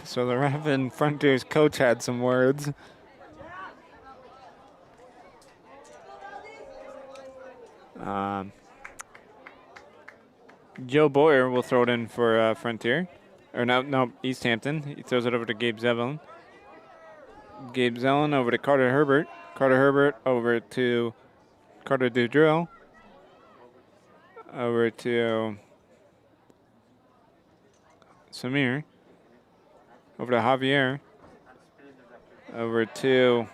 So the ref and Frontier's coach had some words. Joe Boyer will throw it in for Frontier. Or no, Easthampton. He throws it over to Gabe Zevlin. Gabe Zevlin over to Carter Herbert. Carter Herbert over to Carter Dudrill. Over to Samir. Over to Javier. Over to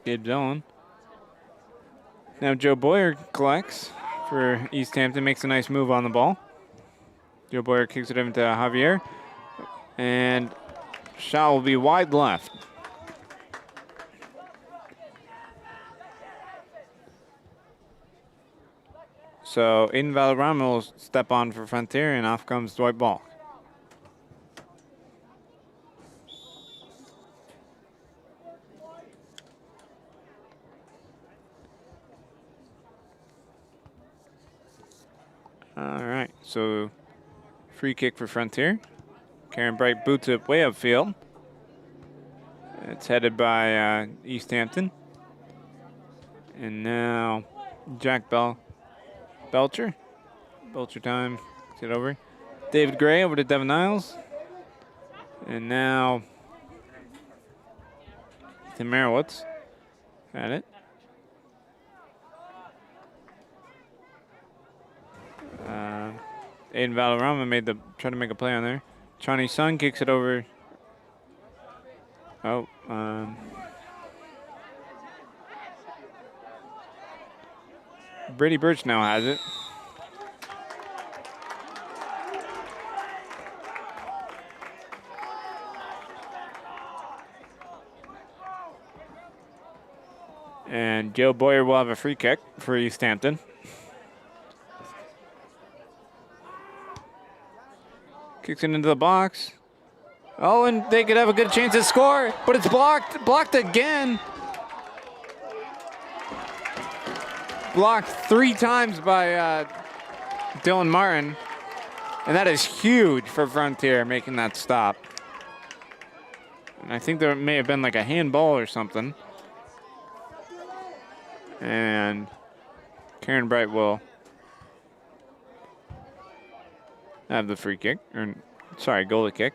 Gabe Zevlin. Now Joe Boyer collects for Easthampton, makes a nice move on the ball. Joe Boyer kicks it into Javier. And shot will be wide left. So Aiden Valderrama will step on for Frontier, and off comes Dwight Ball. All right, so free kick for Frontier. Karen Bright boots it way upfield. It's headed by Easthampton. And now Jack Belcher. Belcher time, get over. David Gray over to Devin Niles. And now Tim Merowitz at it. Aiden Valderrama tried to make a play on there. Chani Sun kicks it over. Oh, Brady Birch now has it. And Joe Boyer will have a free kick for Easthampton. Kicks it into the box. Oh, and they could have a good chance to score, but it's blocked. Blocked again. Blocked 3 times by Dylan Martin. And that is huge for Frontier, making that stop. And I think there may have been like a handball or something. And Karen Bright will have the free kick, or sorry, goalie kick.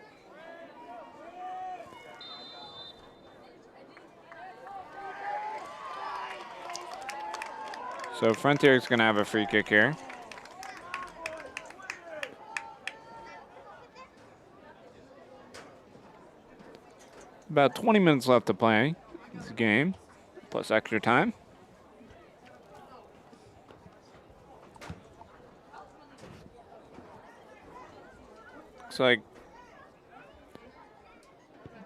So Frontier is going to have a free kick here. About 20 minutes left to play this game, plus extra time. Looks like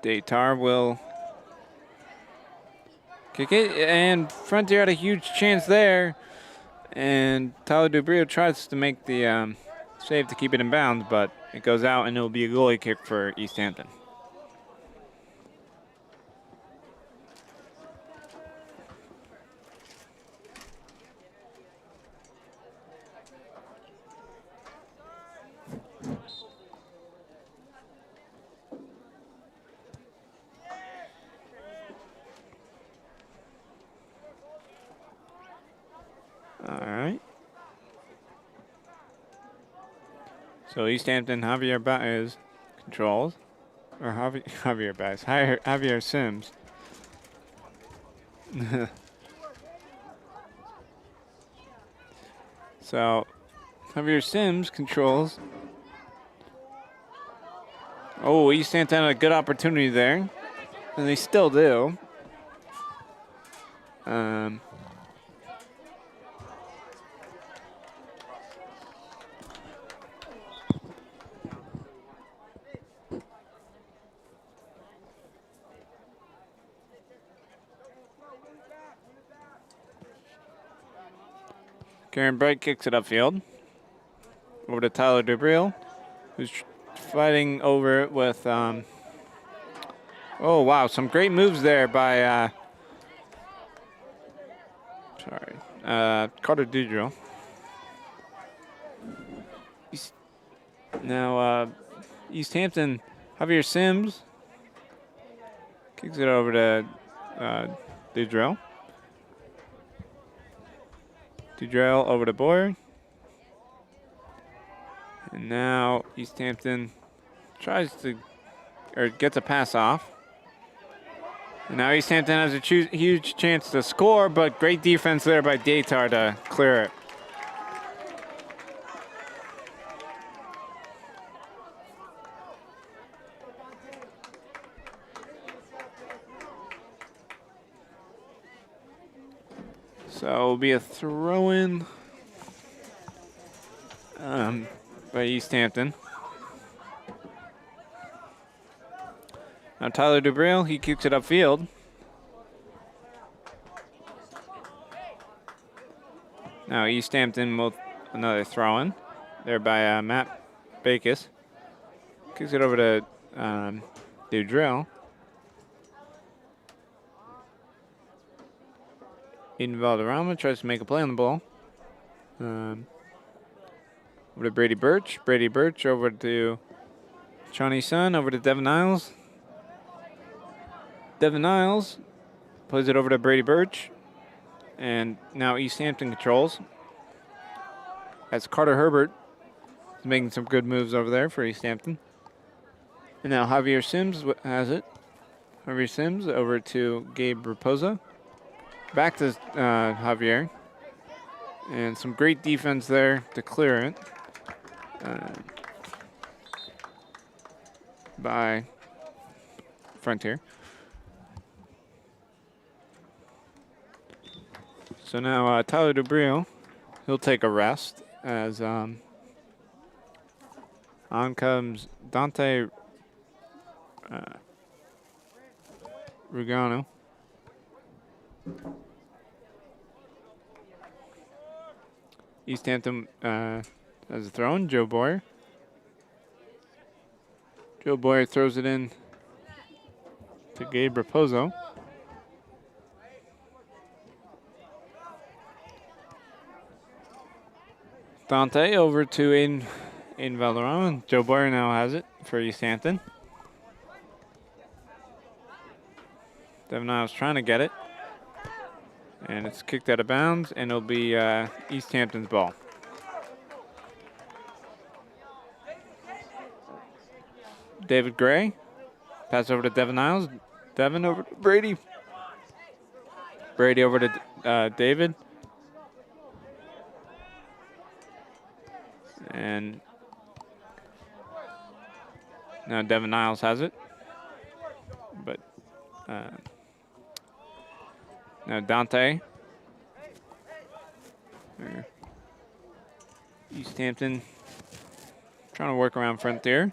Daytar will kick it, and Frontier had a huge chance there. And Tyler Dubrio tries to make the save to keep it in bounds, but it goes out, and it will be a goalie kick for Easthampton. All right. So Easthampton, Javier Baez controls, or Javier Baez, Javier Sims. So Javier Sims controls. Oh, Easthampton had a good opportunity there, and they still do. Karen Bright kicks it upfield. Over to Tyler Dubril, who's fighting over it with, oh wow, some great moves there by, Carter Dudrill. Now, Easthampton, Javier Sims kicks it over to Dudrill. Dudrill over to Boyer. And now Easthampton tries to, or gets a pass off. And now Easthampton has a huge chance to score, but great defense there by Daytar to clear it. So it'll be a throw-in by Easthampton. Now Tyler Dubril, he kicks it upfield. Now Easthampton will another throw-in there by Matt Bacus. Kicks it over to Dudrill. Eden Valderrama tries to make a play on the ball. Over to Brady Birch. Brady Birch over to Johnny Sun. Over to Devin Niles. Devin Niles plays it over to Brady Birch. And now Easthampton controls. As Carter Herbert is making some good moves over there for Easthampton. And now Javier Sims has it. Javier Sims over to Gabe Raposa. Back to Javier. And some great defense there to clear it by Frontier. So now Tyler Dubril, he'll take a rest as on comes Dante Rugano. Easthampton has a throw-in. Joe Boyer. Joe Boyer throws it in to Gabe Raposo. Dante over to Aiden Valderrama. Joe Boyer now has it for Easthampton. Devin Niles trying to get it. And it's kicked out of bounds, and it'll be Easthampton's ball. David Gray. Pass over to Devin Niles. Devin over to Brady. Brady over to David. And now Devin Niles has it. But now Dante. There. Easthampton trying to work around Frontier.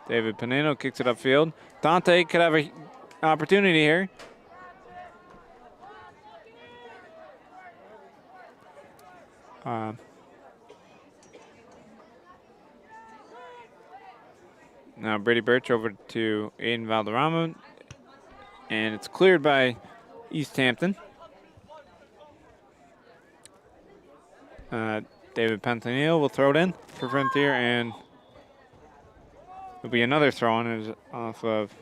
David Panino kicks it upfield. Dante could have an opportunity here. Now Brady Birch over to Aiden Valderrama. And it's cleared by Easthampton. David Pantanil will throw it in for Frontier, and it'll be another throw in off of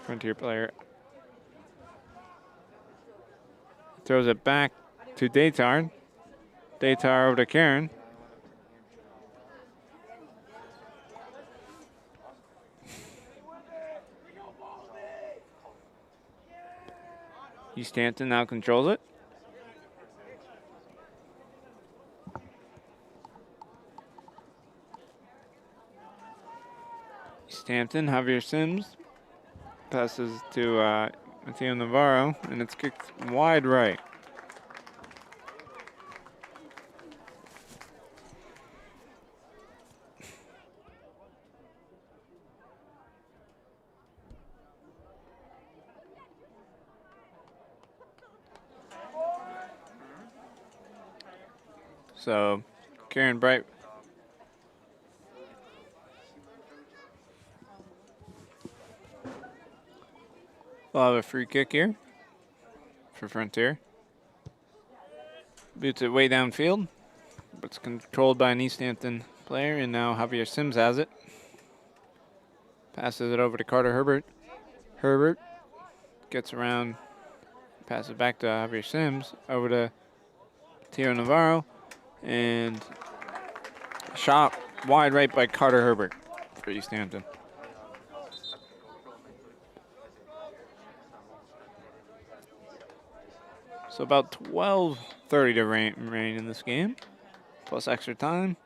Frontier player. Throws it back to Daytar. Daytar over to Karen. Easthampton now controls it. Easthampton, Javier Sims passes to Mateo Navarro, and it's kicked wide right. So, Karen Bright will have a free kick here for Frontier. Boots it way downfield, but it's controlled by an Easthampton player, and now Javier Sims has it. Passes it over to Carter Herbert. Herbert gets around, passes it back to Javier Sims, over to Tio Navarro, and shot wide right by Carter Herbert for Easthampton. So about 12:30 to remain in this game, plus extra time.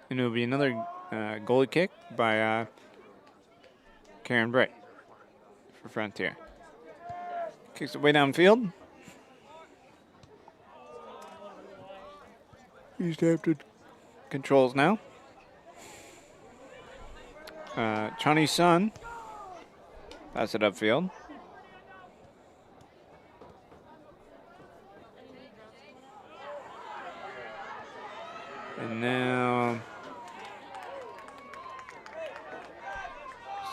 And it'll be another goalie kick by Karen Bright for Frontier. Kicks it way downfield. Easthampton controls now. Chani Sun pass it upfield. And now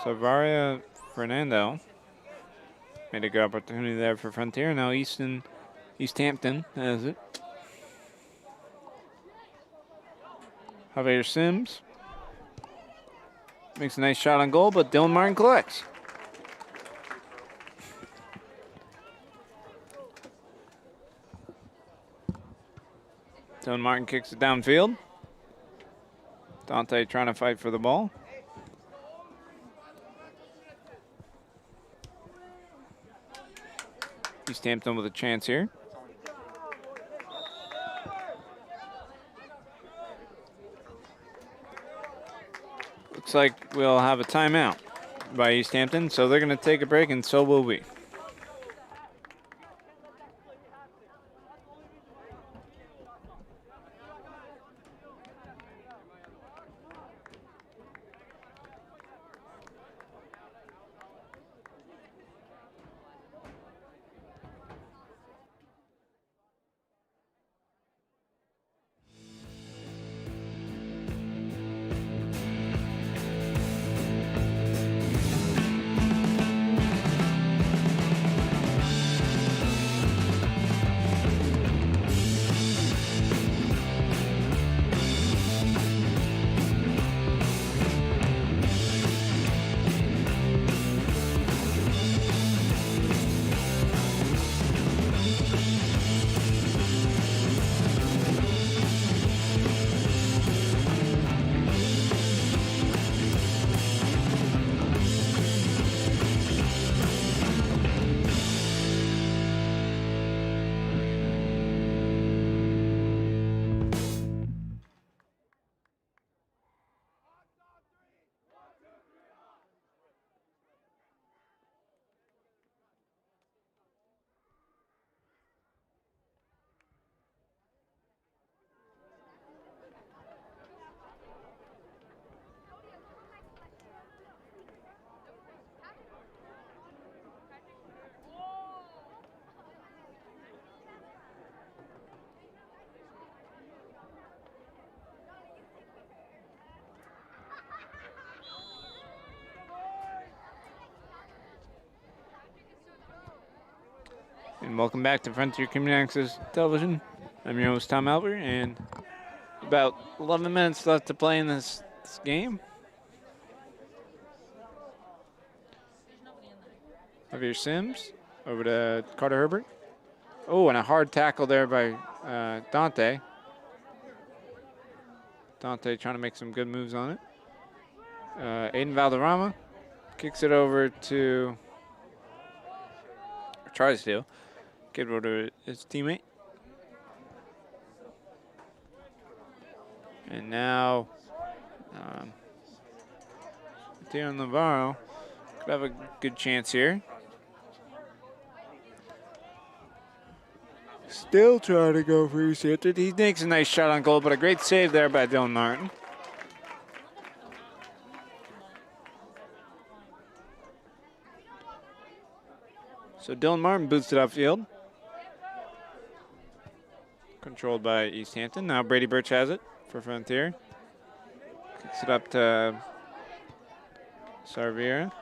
Savaria Fernando made a good opportunity there for Frontier. Now Easthampton has it. Javier Sims makes a nice shot on goal, but Dylan Martin collects. Dylan Martin kicks it downfield. Dante trying to fight for the ball. Easthampton with a chance here. Looks like we'll have a timeout by Easthampton, so they're going to take a break, and so will we. And welcome back to Frontier Community Access Television. I'm your host, Tom Albert, and about 11 minutes left to play in this game. Javier Sims over to Carter Herbert. Oh, and a hard tackle there by Dante. Dante trying to make some good moves on it. Aiden Valderrama kicks it over to, or tries to, get it over to his teammate. And now, Darren Navarro could have a good chance here. Still trying to go for Easthampton. He makes a nice shot on goal, but a great save there by Dylan Martin. So Dylan Martin boots it upfield. Controlled by Easthampton. Now Brady Birch has it for Frontier. Kicks it up to Sarvera.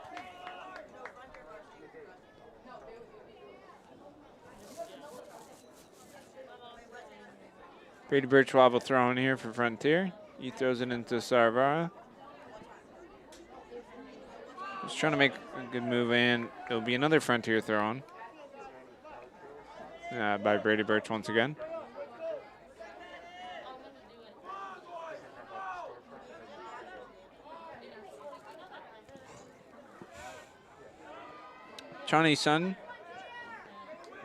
Brady Birch wobble throw in here for Frontier. He throws it into Sarvera. Just trying to make a good move, and it'll be another Frontier throw on by Brady Birch once again. Chani Sun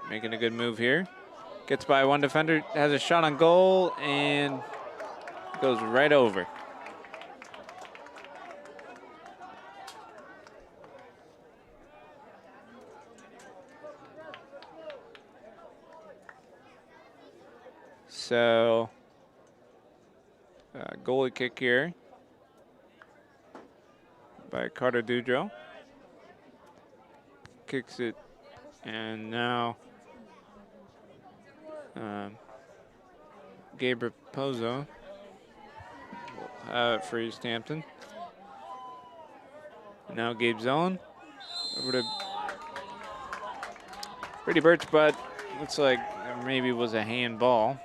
making a good move here. Gets by one defender, has a shot on goal, and goes right over. So, goalie kick here by Carter Dudro. Kicks it, and now Gabe Raposo for Easthampton. Now Gabe Zellen over to Brady Birch, but looks like there maybe was a handball.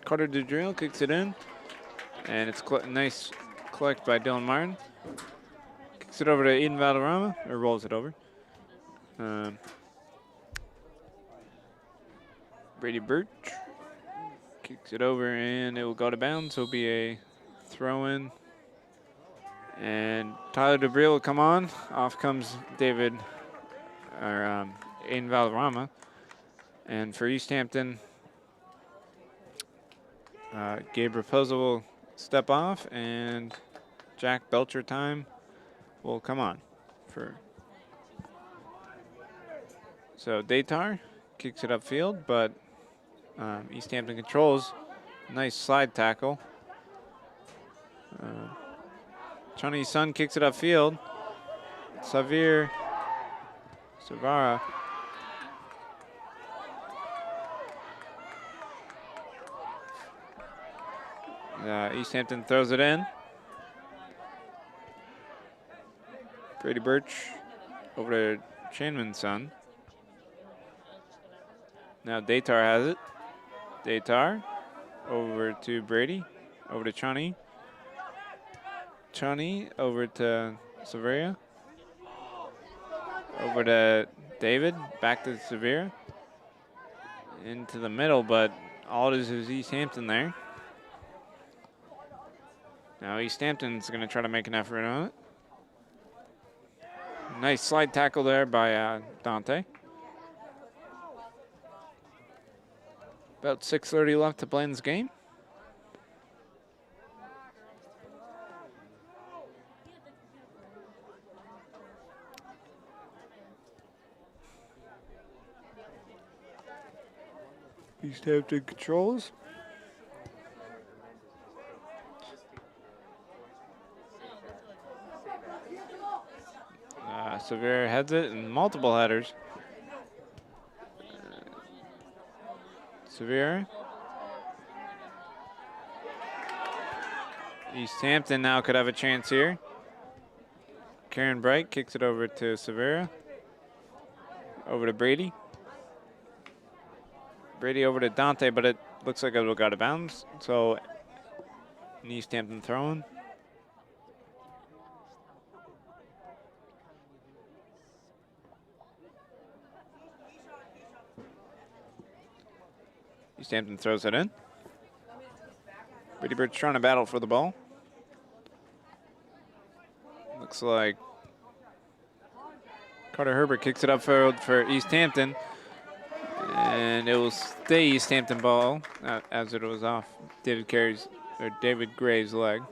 Carter Dudrill kicks it in, and it's nice collect by Dylan Martin. Kicks it over to Eden Valderrama, or rolls it over. Brady Birch kicks it over, and it will go to bounds. It'll be a throw-in. And Tyler Dubril will come on. Off comes David, or Aiden Valderrama. And for Easthampton, Gabe Raposo will step off, and Jack Belcher time will come on. So Datar kicks it upfield, but Easthampton controls. Nice slide tackle. Chani Sun kicks it upfield. Savara. Easthampton throws it in. Brady Birch over to Chanman's son. Now Datar has it. Datar over to Brady. Over to Chani. Chani over to Severa. Over to David. Back to Severa. Into the middle, but all it is Easthampton there. Now Easthampton's going to try to make an effort on it. Nice slide tackle there by Dante. About 6:30 left to play in this game. Easthampton controls. Severe heads it, and multiple headers. Severe. Easthampton now could have a chance here. Karen Bright kicks it over to Severa. Over to Brady. Brady over to Dante, but it looks like it will go out of bounds. So, an Easthampton throwing. Easthampton throws it in. Brady Bird's trying to battle for the ball. Looks like Carter Herbert kicks it up for Easthampton. And it will stay Easthampton ball as it was off David Gray's leg.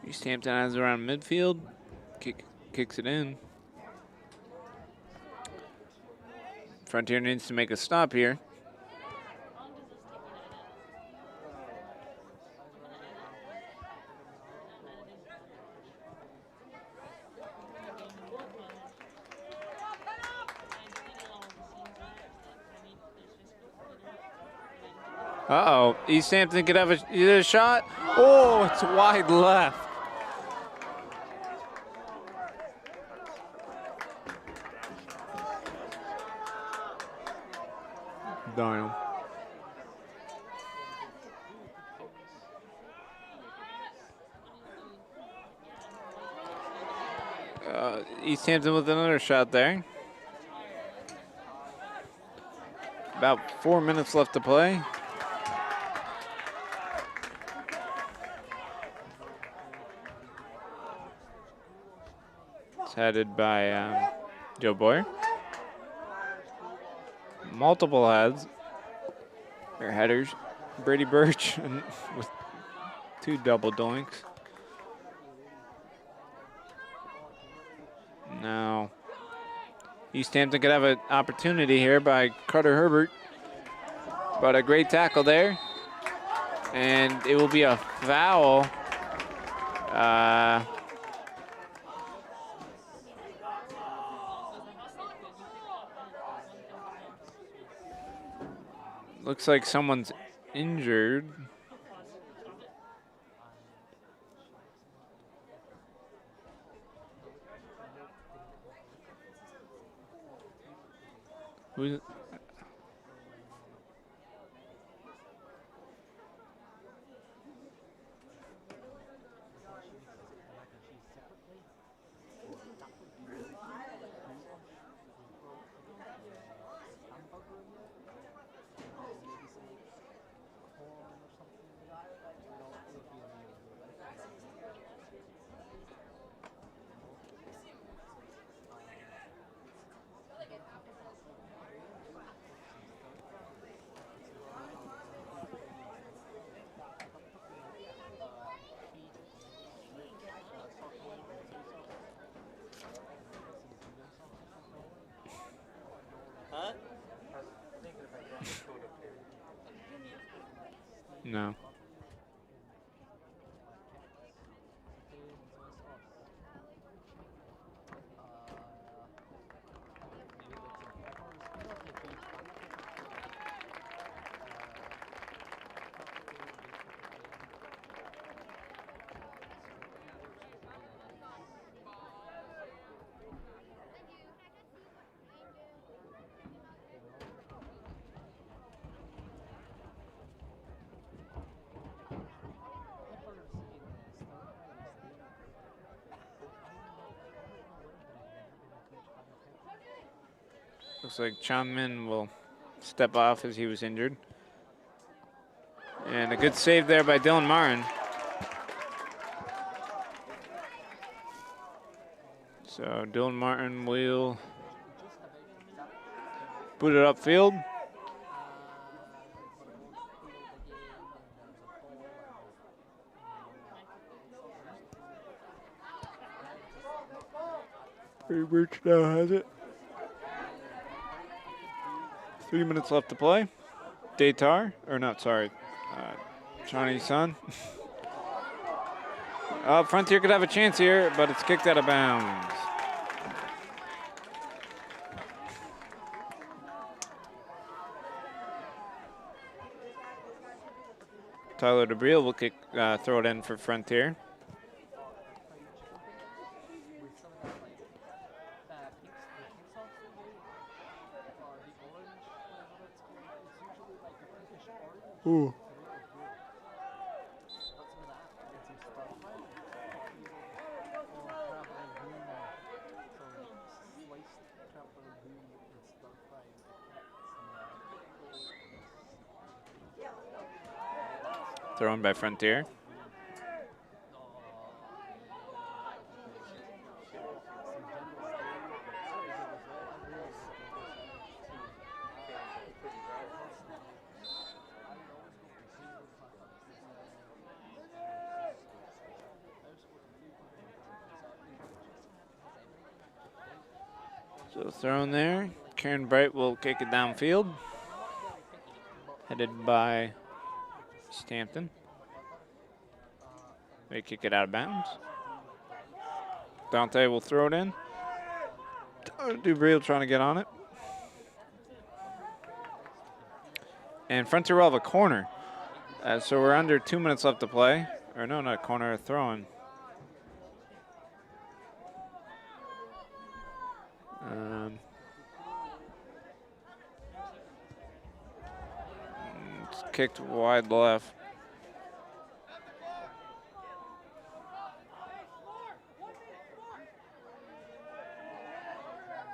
Easthampton has around midfield. Kicks it in. Frontier needs to make a stop here. Uh-oh, Easthampton could have a shot. Oh, it's wide left. Darn. Easthampton with another shot there. About 4 minutes left to play. It's headed by Joe Boyer. Multiple heads, or headers. Brady Birch with 2 double doinks. Now, Easthampton could have an opportunity here by Carter Herbert, but a great tackle there, and it will be a foul. Looks like someone's injured. Who's no? Looks like Chan Min will step off as he was injured. And a good save there by Dylan Martin. So Dylan Martin will put it upfield. Birch now has it. 3 minutes left to play. Datar, or not, sorry, Johnny's son. Frontier could have a chance here, but it's kicked out of bounds. Tyler DeBriel will throw it in for Frontier. Ooh. Thrown by Frontier. So thrown there. Karen Bright will kick it downfield. Headed by Easthampton. They kick it out of bounds. Dante will throw it in. Dubril trying to get on it. And Frontier will have a corner. So we're under 2 minutes left to play. Or no, not corner, a throw-in. It's kicked wide left.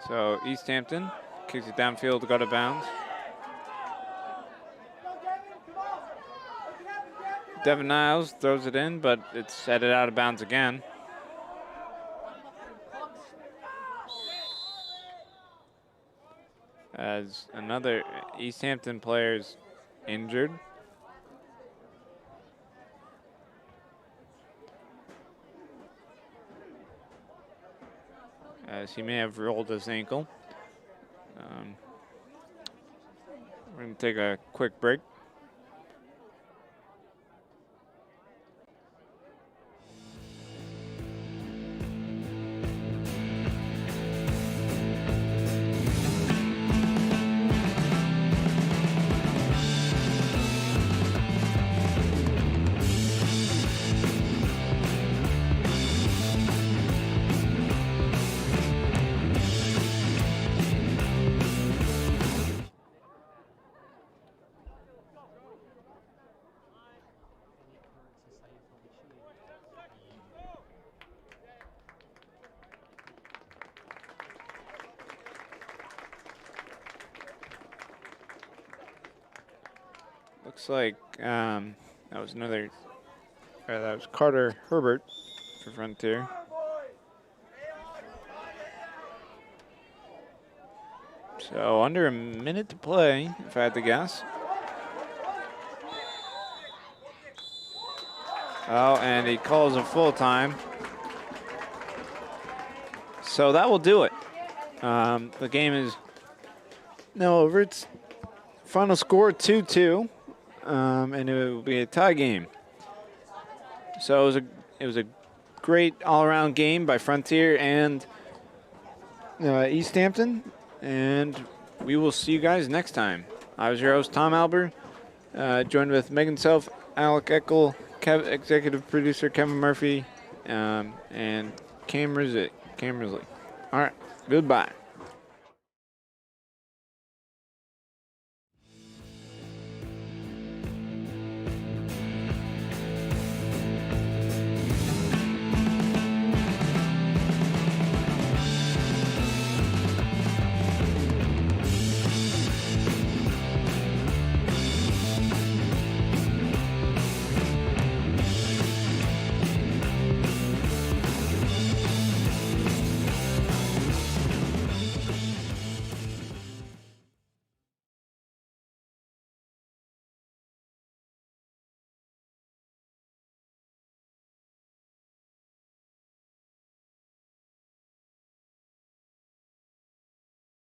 So Easthampton kicks it downfield to go to bounds. Devin Niles throws it in, but it's headed out of bounds again. As another Easthampton player's injured. As he may have rolled his ankle. We're going to take a quick break. Looks like that was Carter Herbert for Frontier. So under a minute to play, if I had to guess. Oh, and he calls a full time. So that will do it. The game is now over. It's final score 2-2. And it will be a tie game. So it was a great all-around game by Frontier and Easthampton, and we will see you guys next time. I was your host, Tom Albert, joined with Megan Self, Alec Eckel, executive producer Kevin Murphy, and Cam Risley. All right, goodbye.